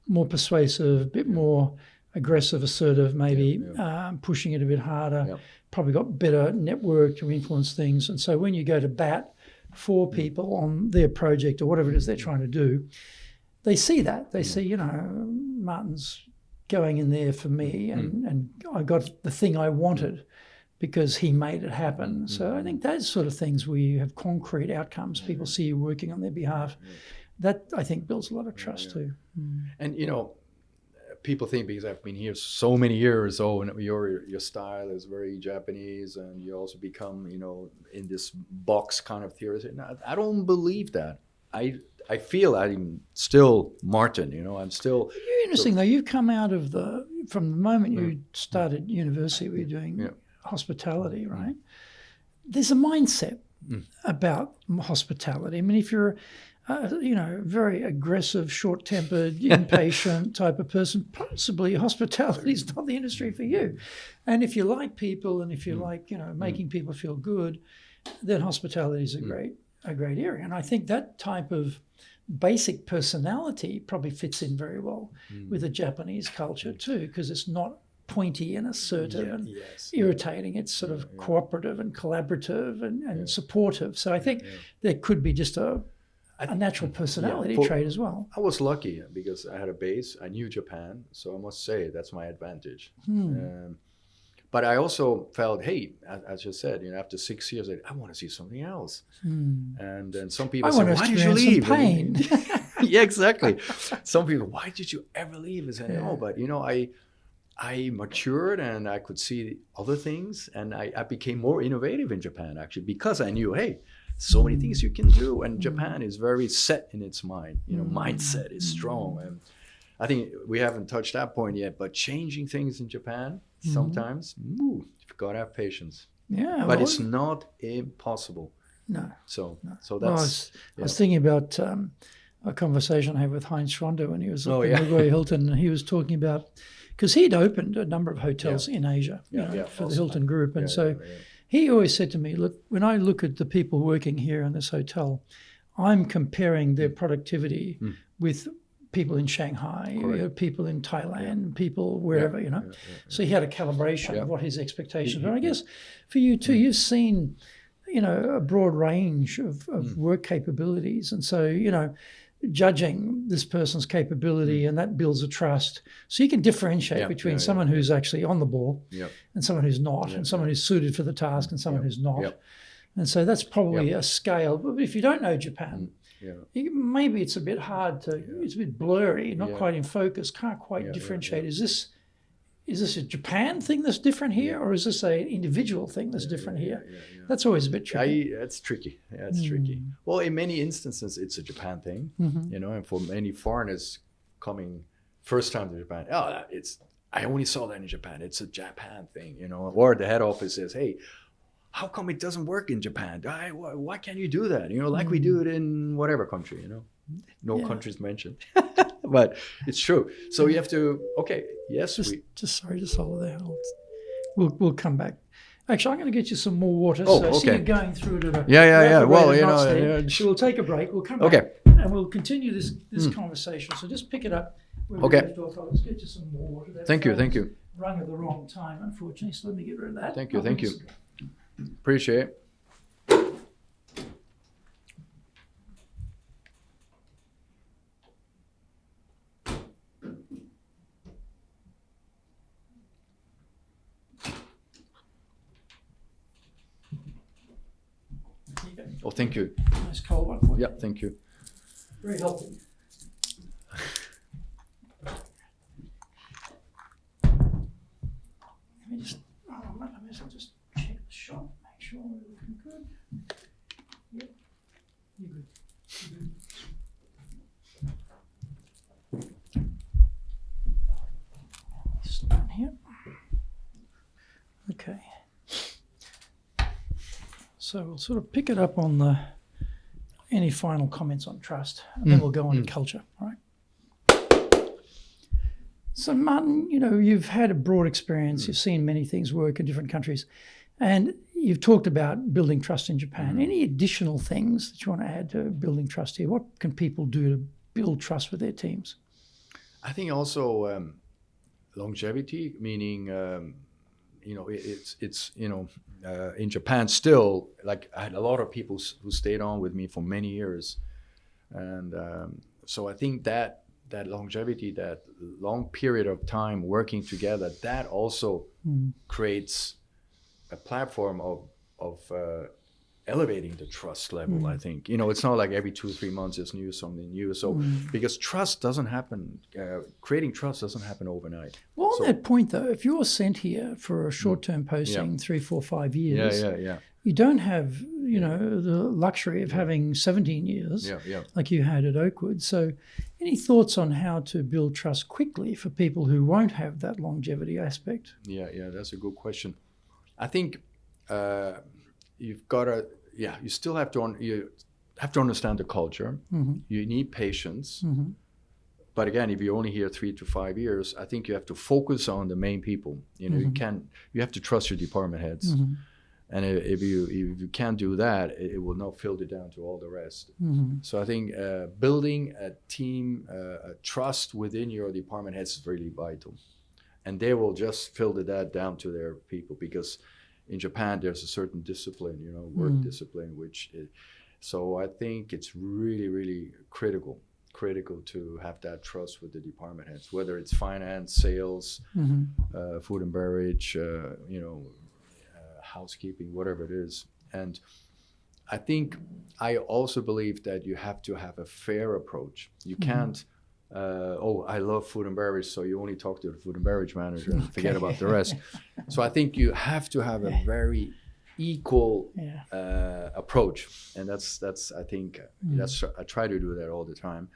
S1: more persuasive, a bit more aggressive, assertive, maybe pushing it a bit harder, probably got better network to influence things. And so when you go to bat for people on their project or whatever it is they're trying to do, they see that. They see, you know, Martin's going in there for me, and I got the thing I wanted because he made it happen. So I think those sort of things where you have concrete outcomes, people see you working on their behalf, that I think builds a lot of trust too.
S2: And, you know, people think, because I've been here so many years, and your style is very Japanese, and you also become, you know, in this box kind of theory. No, I don't believe that. I feel I'm still Martin, you know. I'm still.
S1: You're interesting though. You've come out of from the moment you started university, we were doing hospitality, right? There's a mindset about hospitality. I mean, if you're very aggressive, short-tempered, impatient type of person, possibly hospitality is not the industry for you. And if you like people and if you like, making people feel good, then hospitality is a great area. And I think that type of basic personality probably fits in very well with the Japanese culture too, because it's not pointy and assertive and irritating. It's sort of cooperative and collaborative and supportive. So I think there could be just a natural personality trait as well.
S2: I was lucky because I had a base. I knew Japan, so I must say that's my advantage. But I also felt, hey, as you said, after 6 years, I want to see something else. And then some people say, why did you leave?
S1: Pain.
S2: Yeah, exactly. Some people, why did you ever leave? I said, no, but I matured and I could see other things, and I became more innovative in Japan actually because I knew, hey, so many things you can do, and Japan is very set in its mind. Mindset is strong, and I think we haven't touched that point yet. But changing things in Japan sometimes, you've got to have patience.
S1: Yeah,
S2: but it's not impossible.
S1: No.
S2: So that's.
S1: Well, I was thinking about a conversation I had with Heinz Schronder when he was at the Nagoya Hilton, and he was talking about, because he'd opened a number of hotels in Asia for the Hilton group, and he always said to me, look, when I look at the people working here in this hotel, I'm comparing their productivity with people in Shanghai, people in Thailand, people wherever, So he had a calibration of what his expectations were. And I guess for you too, you've seen, a broad range of work capabilities. And so, judging this person's capability, and that builds a trust. So you can differentiate between someone who's actually on the ball and someone who's not, and someone who's suited for the task and someone who's not. And so that's probably a scale. But if you don't know Japan, maybe it's a bit hard it's a bit blurry, not quite in focus, can't quite differentiate. Is this a Japan thing that's different here, or is this an individual thing that's different here? That's always a bit tricky.
S2: It's tricky. Yeah, it's tricky. Well, in many instances, it's a Japan thing, and for many foreigners coming first time to Japan, I only saw that in Japan. It's a Japan thing, or the head office says, hey, how come it doesn't work in Japan? Why can't you do that? Like we do it in whatever country, No countries mentioned. But it's true. So you have to,
S1: sorry, just hold there. We'll come back. Actually, I'm going to get you some more water.
S2: Oh,
S1: so I see you going through to the
S2: Well,
S1: So we'll take a break. We'll come back and we'll continue this conversation. So just pick it up.
S2: Okay.
S1: Let's get you some more water.
S2: Thank you.
S1: Rung at the wrong time, unfortunately. So let me get rid of that.
S2: Thank you. Appreciate it. Oh, thank you.
S1: Nice cold one for you.
S2: Yeah, thank you.
S1: Very healthy. Let me just check the shot, make sure we're looking good. Yep, you're good. Just down here. Okay. So we'll sort of pick it up on any final comments on trust, and then we'll go on to culture. All right. So Martin, you've had a broad experience. You've seen many things work in different countries, and you've talked about building trust in Japan. Any additional things that you want to add to building trust here? What can people do to build trust with their teams?
S2: I think also longevity, meaning it's in Japan still, like I had a lot of people who stayed on with me for many years, and so I think that longevity, that long period of time working together, that also creates a platform of elevating the trust level. I think it's not like every 2-3 months there's something new. So because trust doesn't happen, creating trust doesn't happen overnight.
S1: Well, on that point though, if you're sent here for a short-term posting, 3, 4, 5 years, you don't have the luxury of having 17 years like you had at Oakwood. So any thoughts on how to build trust quickly for people who won't have that longevity aspect?
S2: Yeah, that's a good question. I think you've got to, you still have to you have to understand the culture. You need patience. But again, if you're only here 3 to 5 years, I think you have to focus on the main people. You know, you have to trust your department heads. And if you can't do that, it will not filter down to all the rest. So I think building a team, a trust within your department heads is really vital. And they will just filter that down to their people, because in Japan, there's a certain discipline, you know, work discipline, so I think it's really, really critical to have that trust with the department heads, whether it's finance, sales, food and beverage, you know, housekeeping, whatever it is. And I think I also believe that you have to have a fair approach. You can't, I love food and beverage, so you only talk to the food and beverage manager and forget about the rest. So I think you have to have a very equal approach, and that's I think I try to do that all the time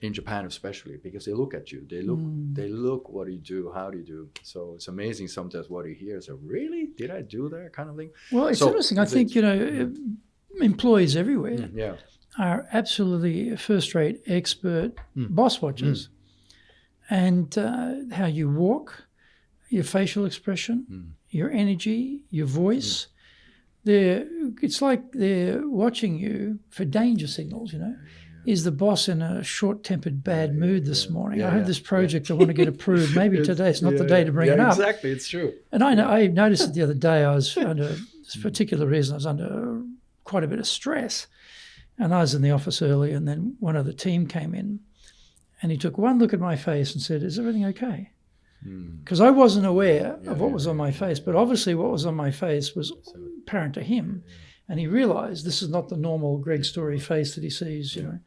S2: in Japan, especially because they look at you, they look what you do, how do you do. So it's amazing sometimes what you hear. So really, did I do that kind of thing?
S1: Well, it's interesting. I think employees everywhere are absolutely first-rate expert boss watchers, and how you walk, your facial expression, your energy, your voice. It's like they're watching you for danger signals, you know. Is the boss in a short-tempered bad mood this morning? I have this project I want to get approved. Maybe today's not the day to bring it up.
S2: Exactly, it's true.
S1: And I noticed it the other day. I was under this particular reason. I was under quite a bit of stress. And I was in the office early, and then one of the team came in, and he took one look at my face and said, "Is everything okay?" Because I wasn't aware of what was on my face, but obviously what was on my face was apparent to him. And he realized this is not the normal Greg Story face that he sees, you know.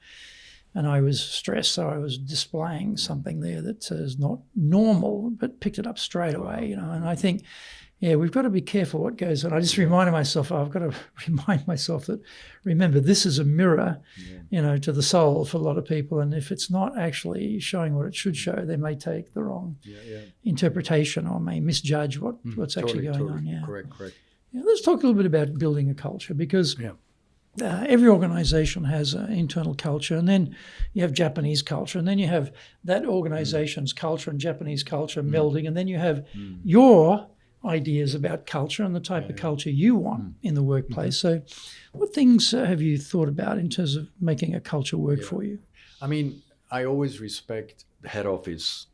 S1: And I was stressed, so I was displaying something there that is not normal, but picked it up straight away, you know. And I think, we've got to be careful what goes on. I just reminded myself, I've got to remind myself that, remember, this is a mirror, you know, to the soul for a lot of people. And if it's not actually showing what it should show, they may take the wrong interpretation or may misjudge what's actually going on. Yeah,
S2: Correct.
S1: Let's talk a little bit about building a culture, because every organization has an internal culture, and then you have Japanese culture, and then you have that organization's culture and Japanese culture melding, and then you have your ideas about culture and the type of culture you want in the workplace. So what things have you thought about in terms of making a culture work for you?
S2: I mean, I always respect the head office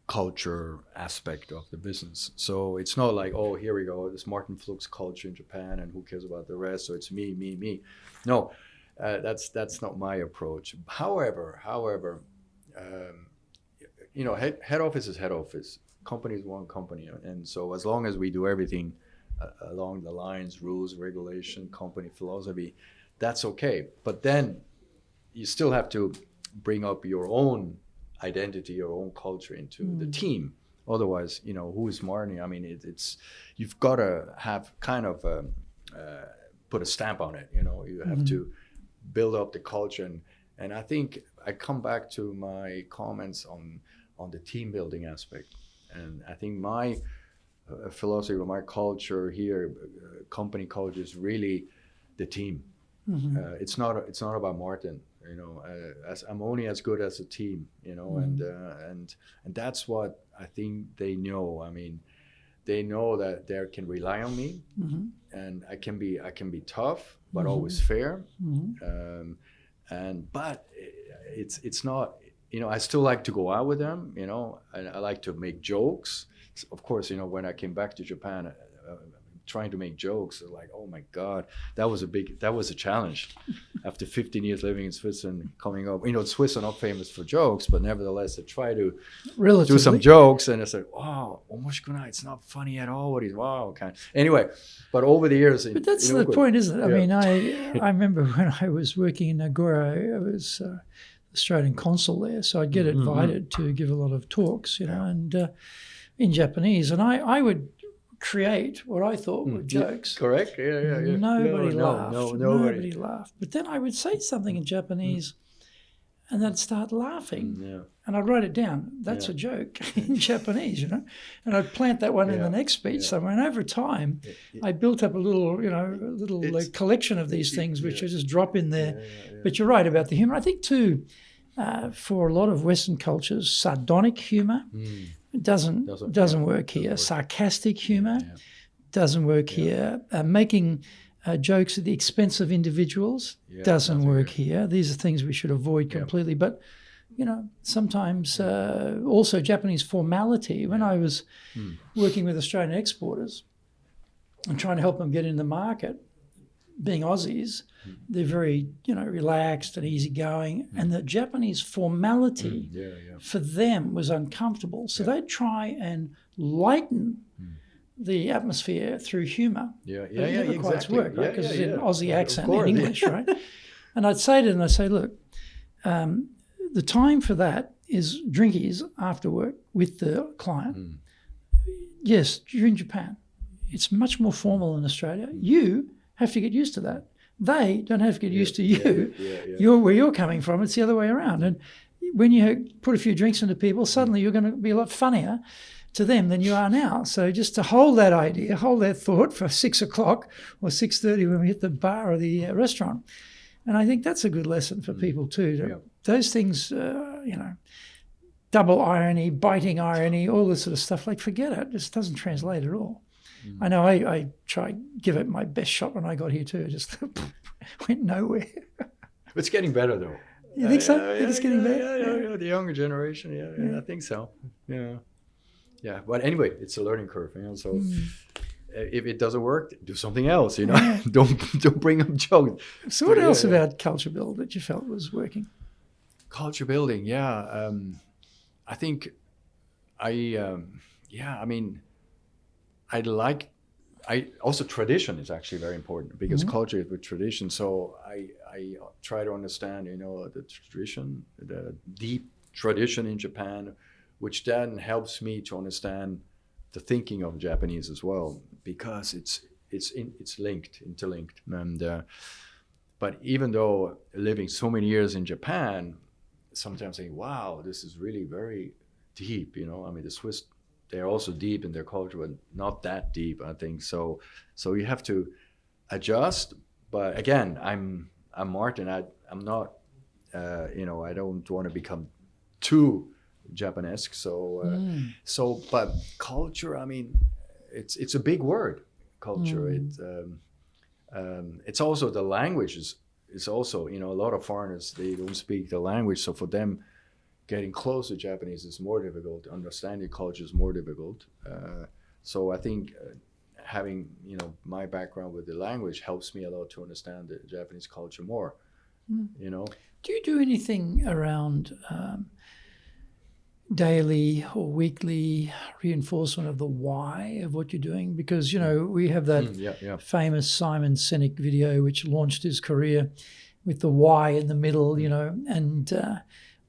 S2: culture aspect of the business. So it's not like, oh, here we go, this Martin Fluck's culture in Japan, and who cares about the rest? So it's me. No, that's not my approach. However, you know, head office is head office. Company is one company, and so as long as we do everything along the lines, rules, regulation, company philosophy, that's okay. But then you still have to bring up your own identity, your own culture into the team. Otherwise, you know, who is Martin? I mean, it's you've got to have kind of put a stamp on it. You know, you have to build up the culture, and I think I come back to my comments on the team building aspect, and I think my philosophy or my culture here, company culture, is really the team. It's not about Martin. You know, I'm only as good as a team, you know, and that's what I think they know. I mean, they know that they can rely on me, and I can be tough, but always fair. But it's not, you know, I still like to go out with them. You know, I like to make jokes. Of course, you know, when I came back to Japan, trying to make jokes, like, oh my God, that was a challenge. After 15 years living in Switzerland, coming up, you know, Swiss are not famous for jokes, but nevertheless, I try to do some jokes, and I said, wow, it's not funny at all. Anyway, but over the years,
S1: but that's the point, isn't it? I mean, I remember when I was working in Nagoya, I was Australian consul there, so I'd get invited to give a lot of talks, you know, and in Japanese, and I would create what I thought were jokes.
S2: Correct. Yeah.
S1: Nobody laughed.
S2: No,
S1: nobody laughed. But then I would say something in Japanese, and they'd start laughing.
S2: Yeah.
S1: And I'd write it down. That's a joke in Japanese, you know. And I'd plant that one in the next speech somewhere. And over time, I built up a little, you know, collection of these things which I just drop in there. But you're right about the humor. I think too, for a lot of Western cultures, sardonic humor doesn't work here. Sarcastic humor doesn't work here. Making jokes at the expense of individuals doesn't work here. These are things we should avoid completely. But you know, sometimes also Japanese formality. When I was working with Australian exporters and trying to help them get in the market, being Aussies, they're very, you know, relaxed and easygoing. And the Japanese formality for them was uncomfortable. So they'd try and lighten the atmosphere through humour. It never quite worked, right? Because it's an Aussie accent in English, right? And I'd say to them, I'd say, look, the time for that is drinkies after work with the client. Yes, you're in Japan. It's much more formal in Australia. You have to get used to that. They don't have to get used to you. You're where you're coming from. It's the other way around. And when you put a few drinks into people, suddenly you're going to be a lot funnier to them than you are now. So just to hold that idea, hold that thought for 6 o'clock or 6:30 when we hit the bar or the restaurant. And I think that's a good lesson for people too. Those things, you know, double irony, biting irony, all this sort of stuff, like forget it. It just doesn't translate at all. I know I tried, give it my best shot when I got here too. It just went nowhere.
S2: It's getting better though.
S1: You think so? It's getting better?
S2: Yeah, the younger generation, I think so. Yeah. But anyway, it's a learning curve, you know, so... If it doesn't work, do something else, you know. Don't bring up jokes.
S1: So what else about culture build that you felt was working?
S2: Culture building, I think I mean, also tradition is actually very important because culture is with tradition. So I try to understand, you know, the tradition, the deep tradition in Japan, which then helps me to understand the thinking of Japanese as well, because it's interlinked. And but even though living so many years in Japan, sometimes I think, wow, this is really very deep. You know, I mean, the Swiss, they're also deep in their culture, but not that deep, I think. So you have to adjust. But again, I'm Martin. I'm not, you know, I don't want to become too Japanesque. But culture, I mean, it's a big word, culture. It's also the language is also, you know, a lot of foreigners, they don't speak the language. So for them, getting close to Japanese is more difficult. Understanding culture is more difficult. So I think having, you know, my background with the language helps me a lot to understand the Japanese culture more, you know.
S1: Do you do anything around daily or weekly reinforcement of the why of what you're doing? Because, you know, we have that famous Simon Sinek video which launched his career with the why in the middle, you know, and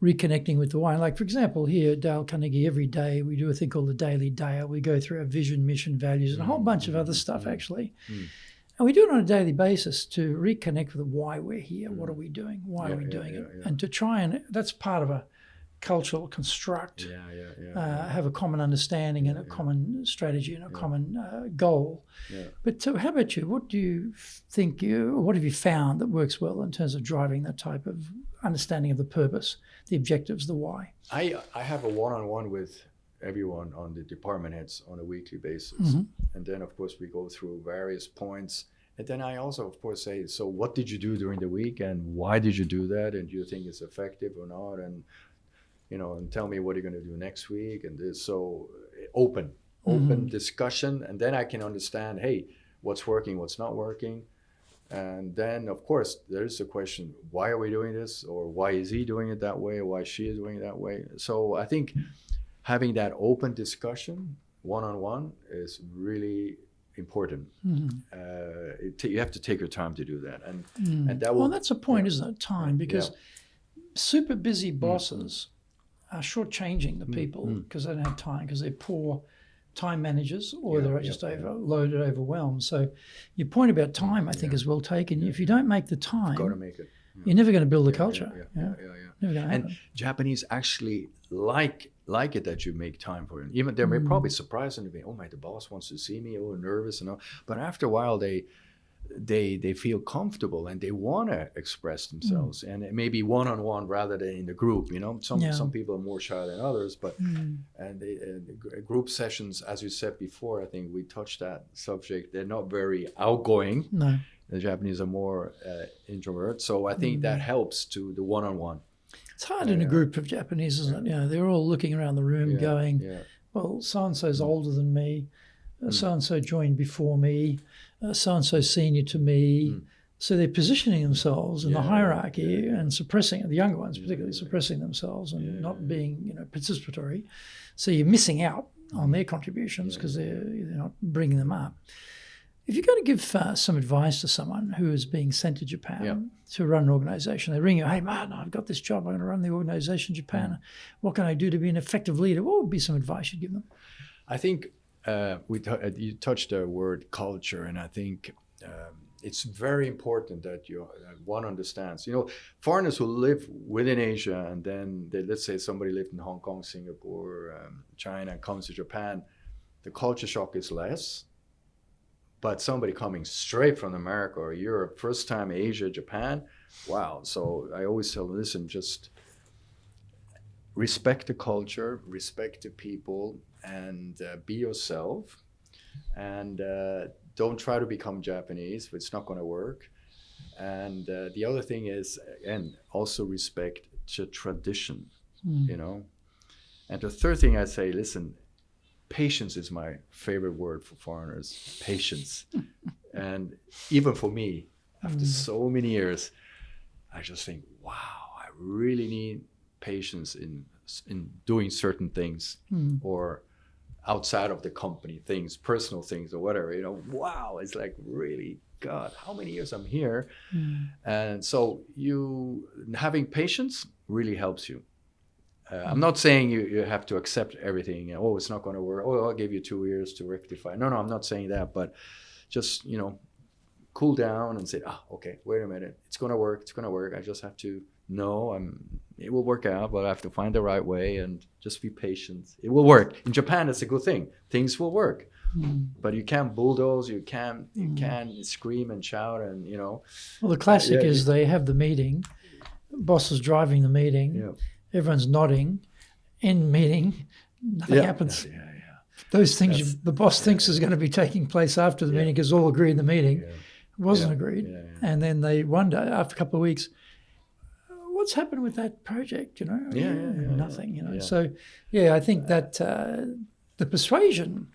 S1: reconnecting with the why. Like, for example, here at Dale Carnegie, every day we do a thing called the Daily Dale. We go through our vision, mission, values, and a whole bunch of other stuff, actually. And we do it on a daily basis to reconnect with why we're here. What are we doing? Why are we doing it? And to try and, that's part of a cultural construct, have a common understanding and a common strategy and a common goal. But so how about you? What do you think what have you found that works well in terms of driving that type of understanding of the purpose, the objectives, the why?
S2: I have a one-on-one with everyone on the department heads on a weekly basis. And then, of course, we go through various points. And then I also, of course, say, so what did you do during the week and why did you do that? And do you think it's effective or not? And you know, and tell me what you're going to do next week. And this, so open discussion. And then I can understand, hey, what's working, what's not working. And then, of course, there's the question, why are we doing this? Or why is he doing it that way? Or why she is doing it that way? So I think having that open discussion, one-on-one, is really important. You have to take your time to do that. And that will...
S1: Well, that's a point, isn't it? Time, because super busy bosses are shortchanging the people because they don't have time, because they're poor time managers or they're just overloaded, overwhelmed. So your point about time, I think, is well taken. If you don't make the time,
S2: you've got to make it.
S1: You're never going to build a culture. Never gonna happen.
S2: And Japanese actually like it that you make time for it. Even they're probably surprised and they, oh my, the boss wants to see me, oh, nervous and all. But after a while, they feel comfortable and they want to express themselves, and it may be one-on-one rather than in the group. Some people are more shy than others, but and the group sessions, as you said before, I think we touched that subject. They're not very outgoing.
S1: No.
S2: The Japanese are more introvert, so I think that helps to the one-on-one.
S1: It's hard in a group of Japanese, isn't it? They're all looking around the room going, well, so-and-so's older than me, so-and-so joined before me, so-and-so senior to me. So they're positioning themselves in the hierarchy and suppressing, the younger ones particularly, suppressing themselves and not being participatory. So you're missing out on their contributions because they're not bringing them up. If you're going to give some advice to someone who is being sent to Japan to run an organization, they ring you, hey, man, I've got this job. I'm going to run the organization in Japan. What can I do to be an effective leader? What would be some advice you'd give them?
S2: I think you touched the word culture, and I think it's very important that one understands. Foreigners who live within Asia, and then let's say somebody lived in Hong Kong, Singapore, China, and comes to Japan, the culture shock is less. But somebody coming straight from America or Europe, first time Asia, Japan, wow. So I always tell them, listen, just respect the culture, respect the people, and be yourself. And don't try to become Japanese. It's not going to work. And the other thing is, again, also respect the tradition, And the third thing I say, listen, patience is my favorite word for foreigners. Patience. And even for me, after so many years, I just think, wow, I really need patience in doing certain things or outside of the company things, personal things or whatever. Wow, it's like, really, God, how many years I'm here? And so having patience really helps you. I'm not saying you have to accept everything. Oh, it's not going to work. Oh, I'll give you 2 years to rectify. No, I'm not saying that. But just, cool down and say, okay, wait a minute. It's going to work. It's going to work. I just have to know it will work out, but I have to find the right way and just be patient. It will work. In Japan, that's a good thing. Things will work. But you can't bulldoze. You can't scream and shout and,
S1: Well, the classic is they have the meeting. Boss is driving the meeting.
S2: Yeah.
S1: Everyone's nodding. End meeting, nothing happens. Those things the boss thinks is going to be taking place after the meeting because all agreed in the meeting. It wasn't agreed. And then they wonder after a couple of weeks, what's happened with that project? Nothing. So, I think that the persuasion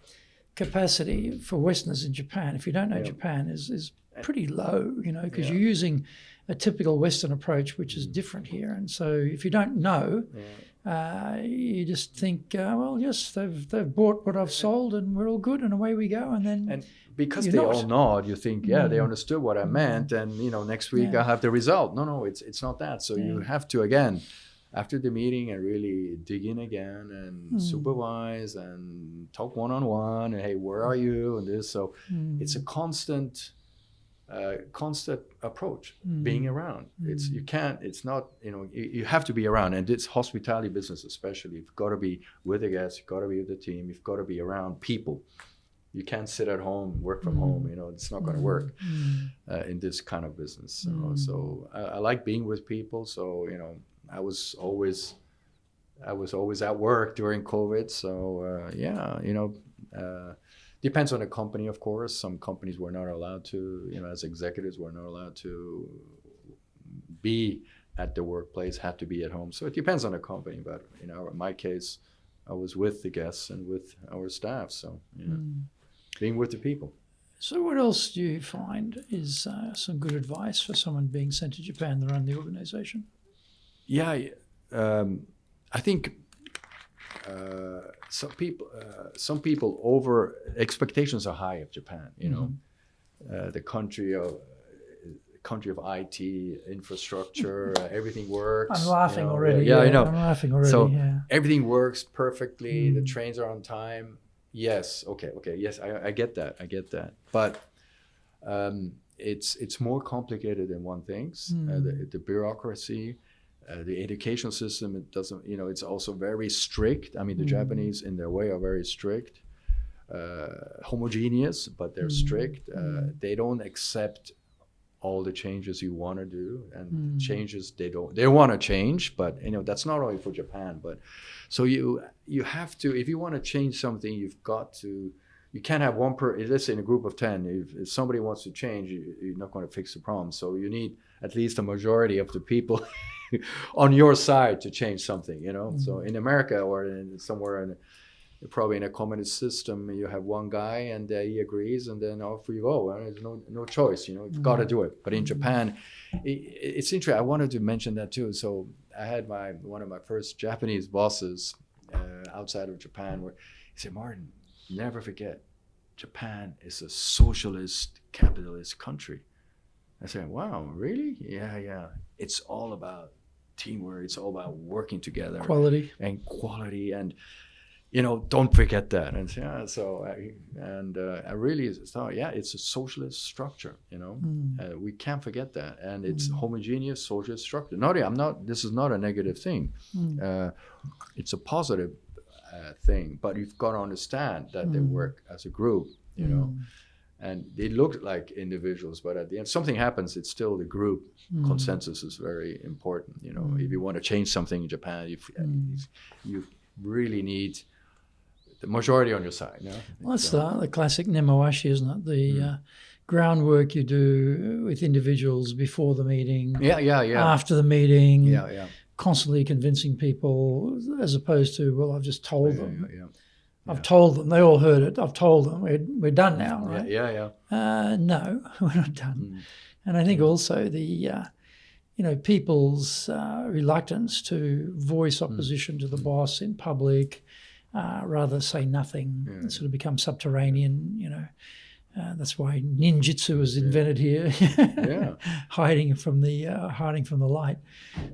S1: capacity for Westerners in Japan, if you don't know Japan, is pretty low, because you're using a typical Western approach, which is different here. And so if you don't know, you just think, well, yes, they've bought what I've sold and we're all good and away we go. And
S2: because they all nod, you think, they understood what I meant. And, next week I'll have the result. No, it's not that. So you have to, again, after the meeting and really dig in again and supervise and talk one-on-one. And, hey, where are you? And this. So it's a constant approach, being around. You have to be around, and it's hospitality business especially. You've got to be with the guests, you've got to be with the team, you've got to be around people. You can't sit at home, work from home, it's not going to work in this kind of business. So I like being with people. So, I was always at work during COVID. So, depends on the company, of course. Some companies were not allowed to, as executives, were not allowed to be at the workplace, had to be at home. So it depends on the company. But, in my case, I was with the guests and with our staff. So, being with the people.
S1: So what else do you find is some good advice for someone being sent to Japan to run the organization?
S2: Yeah, I think some people over expectations are high of Japan. The country of IT infrastructure, everything works.
S1: I'm laughing already.
S2: Yeah, I know.
S1: I'm laughing already.
S2: So everything works perfectly. The trains are on time. Yes. Okay. Yes, I get that. But it's more complicated than one thinks. The bureaucracy. The educational system, it doesn't, it's also very strict. I mean, the Japanese in their way are very strict, homogeneous, but they're strict. They don't accept all the changes you want to do, and changes they want to change, but that's not only for Japan, but so you have to, if you want to change something, you can't have let's say in a group of 10, if somebody wants to change, you're not going to fix the problem. So you need at least a majority of the people on your side to change something, So in America or somewhere probably in a communist system, you have one guy and he agrees, and then off you go. There's no choice, you've got to do it. But in Japan, it's interesting. I wanted to mention that too. So I had one of my first Japanese bosses outside of Japan, where he said, "Martin, never forget, Japan is a socialist, capitalist country." I said, "Wow, really?" Yeah. It's all about teamwork. It's all about working together.
S1: Quality. And, don't forget that. And I really thought, it's a socialist structure, we can't forget that. And it's homogeneous socialist structure. This is not a negative thing. It's a positive thing, but you've got to understand that they work as a group, and they look like individuals, but at the end something happens. It's still the group. Consensus is very important. If you want to change something in Japan, you really need the majority on your side. Well, that's the classic nemoashi, isn't it? The groundwork you do with individuals before the meeting, after the meeting, constantly convincing people, as opposed to, well, I've just told them. I've told them. They all heard it. I've told them. We're done now, right? No, we're not done. And I think also the people's reluctance to voice opposition to the boss in public, rather say nothing, and sort of become subterranean. That's why ninjutsu was invented here, hiding from the light.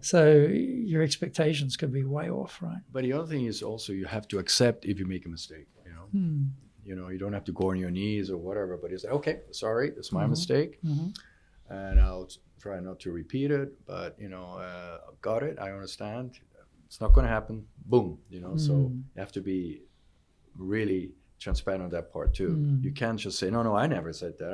S1: So your expectations could be way off, right?
S2: But the other thing is also you have to accept if you make a mistake. You don't have to go on your knees or whatever, but you say, okay, sorry, it's my mistake, and I'll try not to repeat it. But got it, I understand. It's not going to happen. Boom, So you have to be really transparent on that part too. You can't just say, no, I never said that.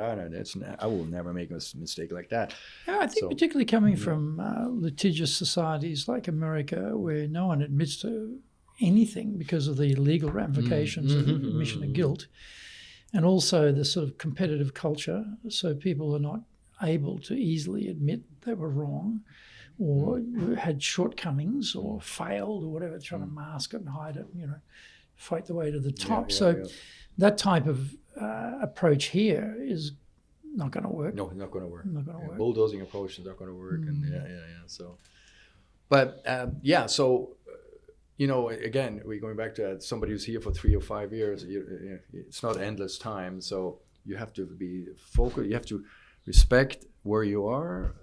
S2: I will never make a mistake like that.
S1: Yeah, I think particularly coming from litigious societies like America, where no one admits to anything because of the legal ramifications of admission of guilt, and also the sort of competitive culture. So people are not able to easily admit they were wrong, or had shortcomings, or failed, or whatever, trying to mask it and hide it, fight the way to the top. That type of approach here is not going to work.
S2: No, not going to work.
S1: Not going to work.
S2: Bulldozing approach is not going to work. And So, but so, again, we're going back to somebody who's here for 3 or 5 years. It's not endless time. So you have to be focused. You have to respect where you are,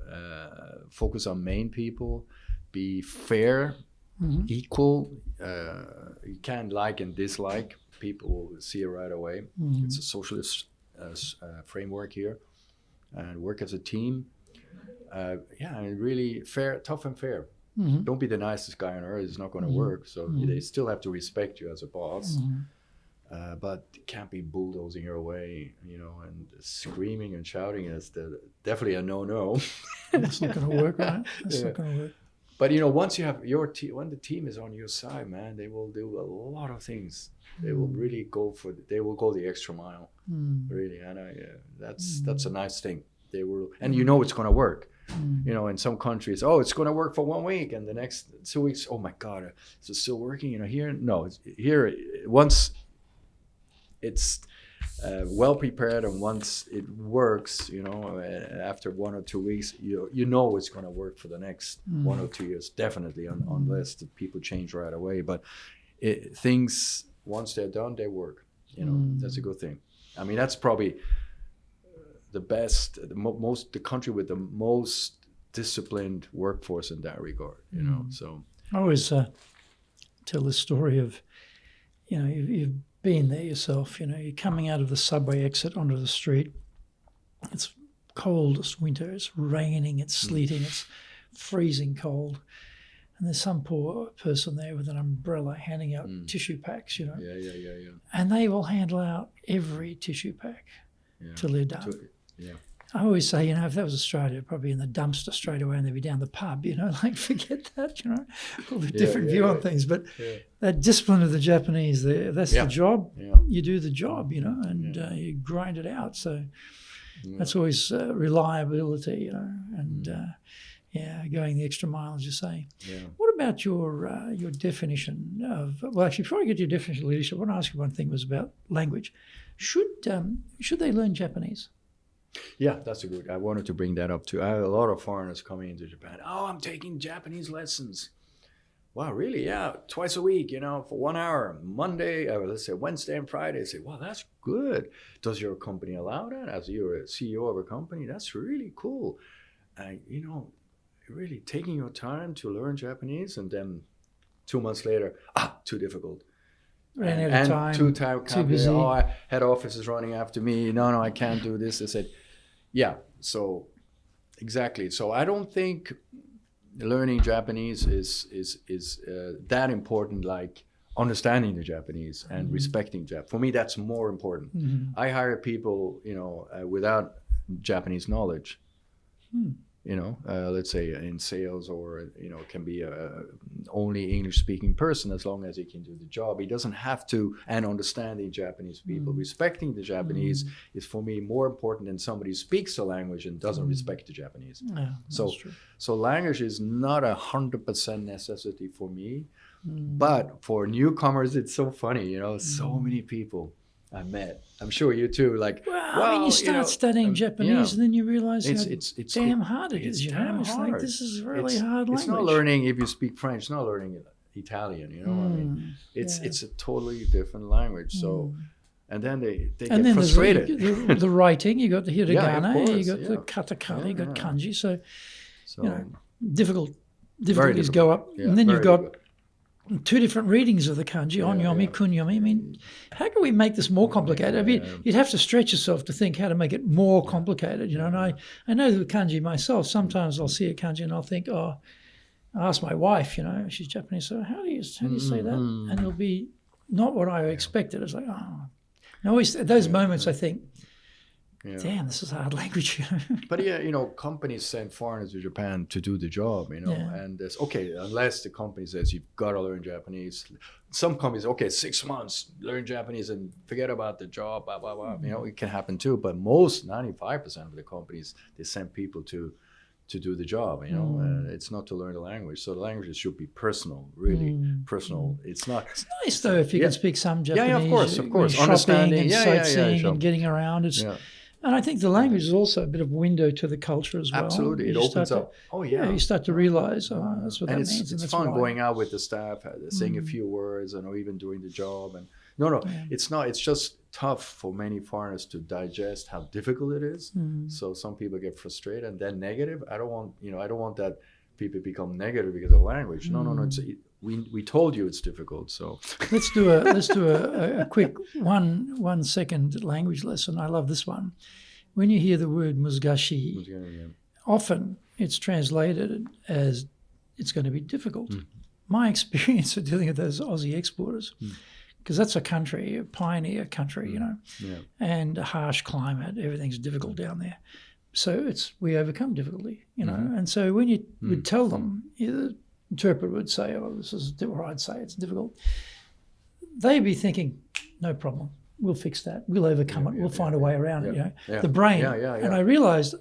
S2: focus on main people, be fair, equal. You can't like and dislike. People will see it right away. It's a socialist framework here, and work as a team. And really fair, tough and fair. Don't be the nicest guy on earth. It's not going to work. So they still have to respect you as a boss. But it can't be bulldozing your way, and screaming and shouting is definitely a no-no.
S1: That's not going to work, right? That's not going to work.
S2: But once you have your team, when the team is on your side, man, they will do a lot of things. They will really they will go the extra mile, really, and that's a nice thing. They will, and it's going to work. In some countries, it's going to work for 1 week, and the next 2 weeks, oh my God, is it still working? Here, no, here once it's well prepared, and once it works, after 1 or 2 weeks, it's going to work for the next 1 or 2 years, definitely, unless the people change right away. But things, once they're done, they work. That's a good thing. I mean, that's probably the best, the country with the most disciplined workforce in that regard. So
S1: I always tell this story of, you've been there yourself. You're coming out of the subway exit onto the street. It's cold, it's winter, it's raining, it's sleeting, it's freezing cold. and there's some poor person there with an umbrella handing out tissue packs, you know.
S2: Yeah.
S1: And they will handle out every tissue pack till they're done. I always say, you know, if that was Australia, probably in the dumpster straight away and they'd be down the pub, you know, like forget that, you know, a little bit different view on things. But that discipline of the Japanese, that's the job. You do the job, you know, and you grind it out. So that's always reliability, you know, and going the extra mile, as you say. What about your definition of, well, actually, before I get to your definition of leadership, I want to ask you one thing was about language. Should they learn Japanese?
S2: Yeah, that's a good. I wanted to bring that up too. I have a lot of foreigners coming into Japan. Oh, I'm taking Japanese lessons. Wow, really? Yeah, twice a week, you know, for 1 hour, Monday, or let's say Wednesday and Friday. I say, wow, that's good. Does your company allow that? As you're a CEO of a company, that's really cool. And, you know, really taking your time to learn Japanese, and then 2 months later, too difficult.
S1: Ran out of time.
S2: Too busy. Head office is running after me. No, I can't do this. I said, yeah, so exactly. So I don't think learning Japanese is that important like understanding the Japanese and respecting Japanese. For me, that's more important. I hire people, you know, without Japanese knowledge. You know, let's say in sales, or, you know, can be a only English-speaking person, as long as he can do the job. He doesn't have to, and understanding Japanese people. Respecting the Japanese is, for me, more important than somebody who speaks the language and doesn't respect the Japanese.
S1: Yeah, that's true.
S2: So language is not 100% necessity for me, but for newcomers, it's so funny, you know, so many people I met. I'm sure you too. Like,
S1: I mean, you start studying Japanese, and then you realize it's damn hard it is.
S2: It's
S1: you know,
S2: damn
S1: it's
S2: hard.
S1: like this is really hard language.
S2: It's not learning if you speak French. It's not learning Italian. You know, I mean, it's a totally different language. So, and then they get frustrated.
S1: The writing, you got the hiragana, you got the katakana, you got kanji. So, you know, difficulties go up, and then you've got 2 different readings of the kanji, onyomi, kunyomi. I mean, how can we make this more complicated? I mean, you'd have to stretch yourself to think how to make it more complicated, you know. And I know the kanji myself. Sometimes I'll see a kanji and I'll think, I ask my wife, you know, she's Japanese, so how do you say that? And it'll be not what I expected. It's like, And always at those moments I think, damn, this is hard language.
S2: But you know, companies send foreigners to Japan to do the job, you know, and there's, unless the company says you've got to learn Japanese. Some companies, 6 months, learn Japanese and forget about the job, blah, blah, blah. You know, it can happen too. But most, 95% of the companies, they send people to do the job, you know, and it's not to learn the language. So the language should be personal, really personal. It's not. It's
S1: nice though if you can speak some Japanese.
S2: Yeah, of course.
S1: Shopping
S2: Understanding,
S1: and sightseeing and getting around. And I think the language is also a bit of window to the culture as well.
S2: Absolutely, it opens up.
S1: You start to realize, that's what that means.
S2: And it's fun going out with the staff, saying a few words, or even doing the job. And it's not. It's just tough for many foreigners to digest how difficult it is. So some people get frustrated and then negative. I don't want that people become negative because of language. No. We told you it's difficult. So
S1: let's do a quick 1 second language lesson. I love this one. When you hear the word musugashi, often it's translated as it's going to be difficult. My experience of dealing with those Aussie exporters, because that's a country, a pioneer country, you know, and a harsh climate, everything's difficult down there. So we overcome difficulty, you know. And so when you would tell them, the interpreter would say, this is, or I'd say it's difficult, they'd be thinking, no problem, we'll fix that, we'll overcome it, we'll find a way around it, you know. The brain. And I realized,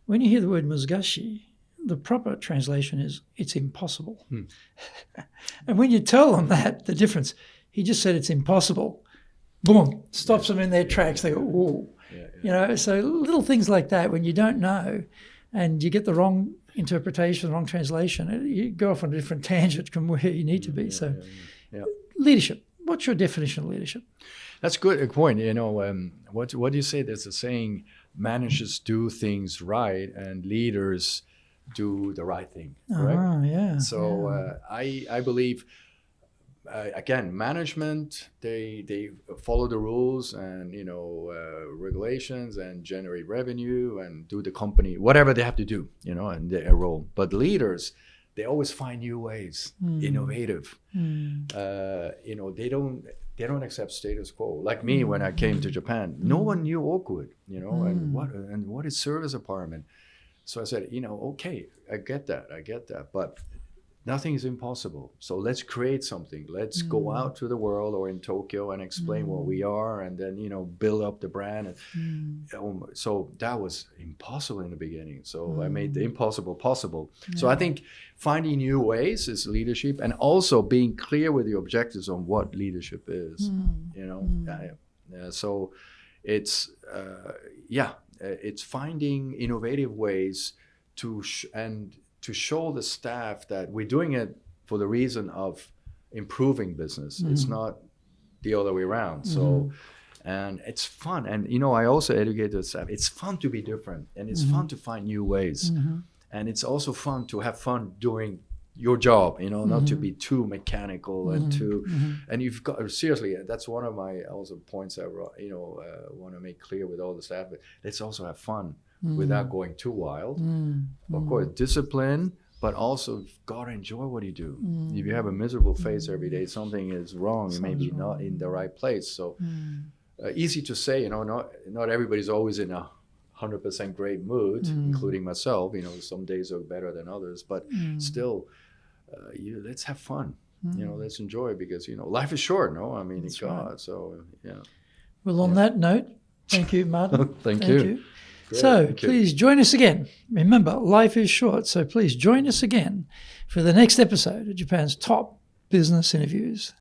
S1: when you hear the word musugashi, the proper translation is it's impossible. And when you tell them that, the difference, he just said it's impossible, boom, stops them in their tracks. They go, whoa. You know, so little things like that, when you don't know and you get the wrong interpretation, the wrong translation, you go off on a different tangent from where you need to be. Leadership. What's your definition of leadership?
S2: That's a good point. You know, what do you say? There's a saying, managers do things right and leaders do the right thing, correct? So I believe, again, management, they follow the rules and, you know, regulations and generate revenue and do the company, whatever they have to do, you know, and their role. But leaders, they always find new ways, innovative. You know, they don't accept status quo. Like me, when I came to Japan, no one knew Oakwood, you know, and what is service apartment. So I said, you know, okay, I get that, but nothing is impossible. So let's create something. Let's go out to the world or in Tokyo and explain what we are, and then, you know, build up the brand. So that was impossible in the beginning. So I made the impossible possible. So I think finding new ways is leadership, and also being clear with the objectives on what leadership is. You know, so it's it's finding innovative ways to show the staff that we're doing it for the reason of improving business. It's not the other way around. So, and it's fun. And, you know, I also educate the staff. It's fun to be different, and it's fun to find new ways. And it's also fun to have fun doing your job, you know, not to be too mechanical and too, and you've got, seriously, that's one of my also points I, you know, want to make clear with all the staff, but let's also have fun without going too wild. Of course, discipline, but also you've got to enjoy what you do. If you have a miserable face every day, something is wrong. You may be not in the right place. So easy to say, you know, not everybody's always in a 100% great mood, including myself. You know, some days are better than others, but still, let's have fun. You know, let's enjoy, because, you know, life is short, no? I mean, it's God. Right. So, yeah.
S1: Well, on that note, thank you, Martin.
S2: Thank you. Great,
S1: so please join us again. Remember, life is short, so please join us again for the next episode of Japan's top business interviews.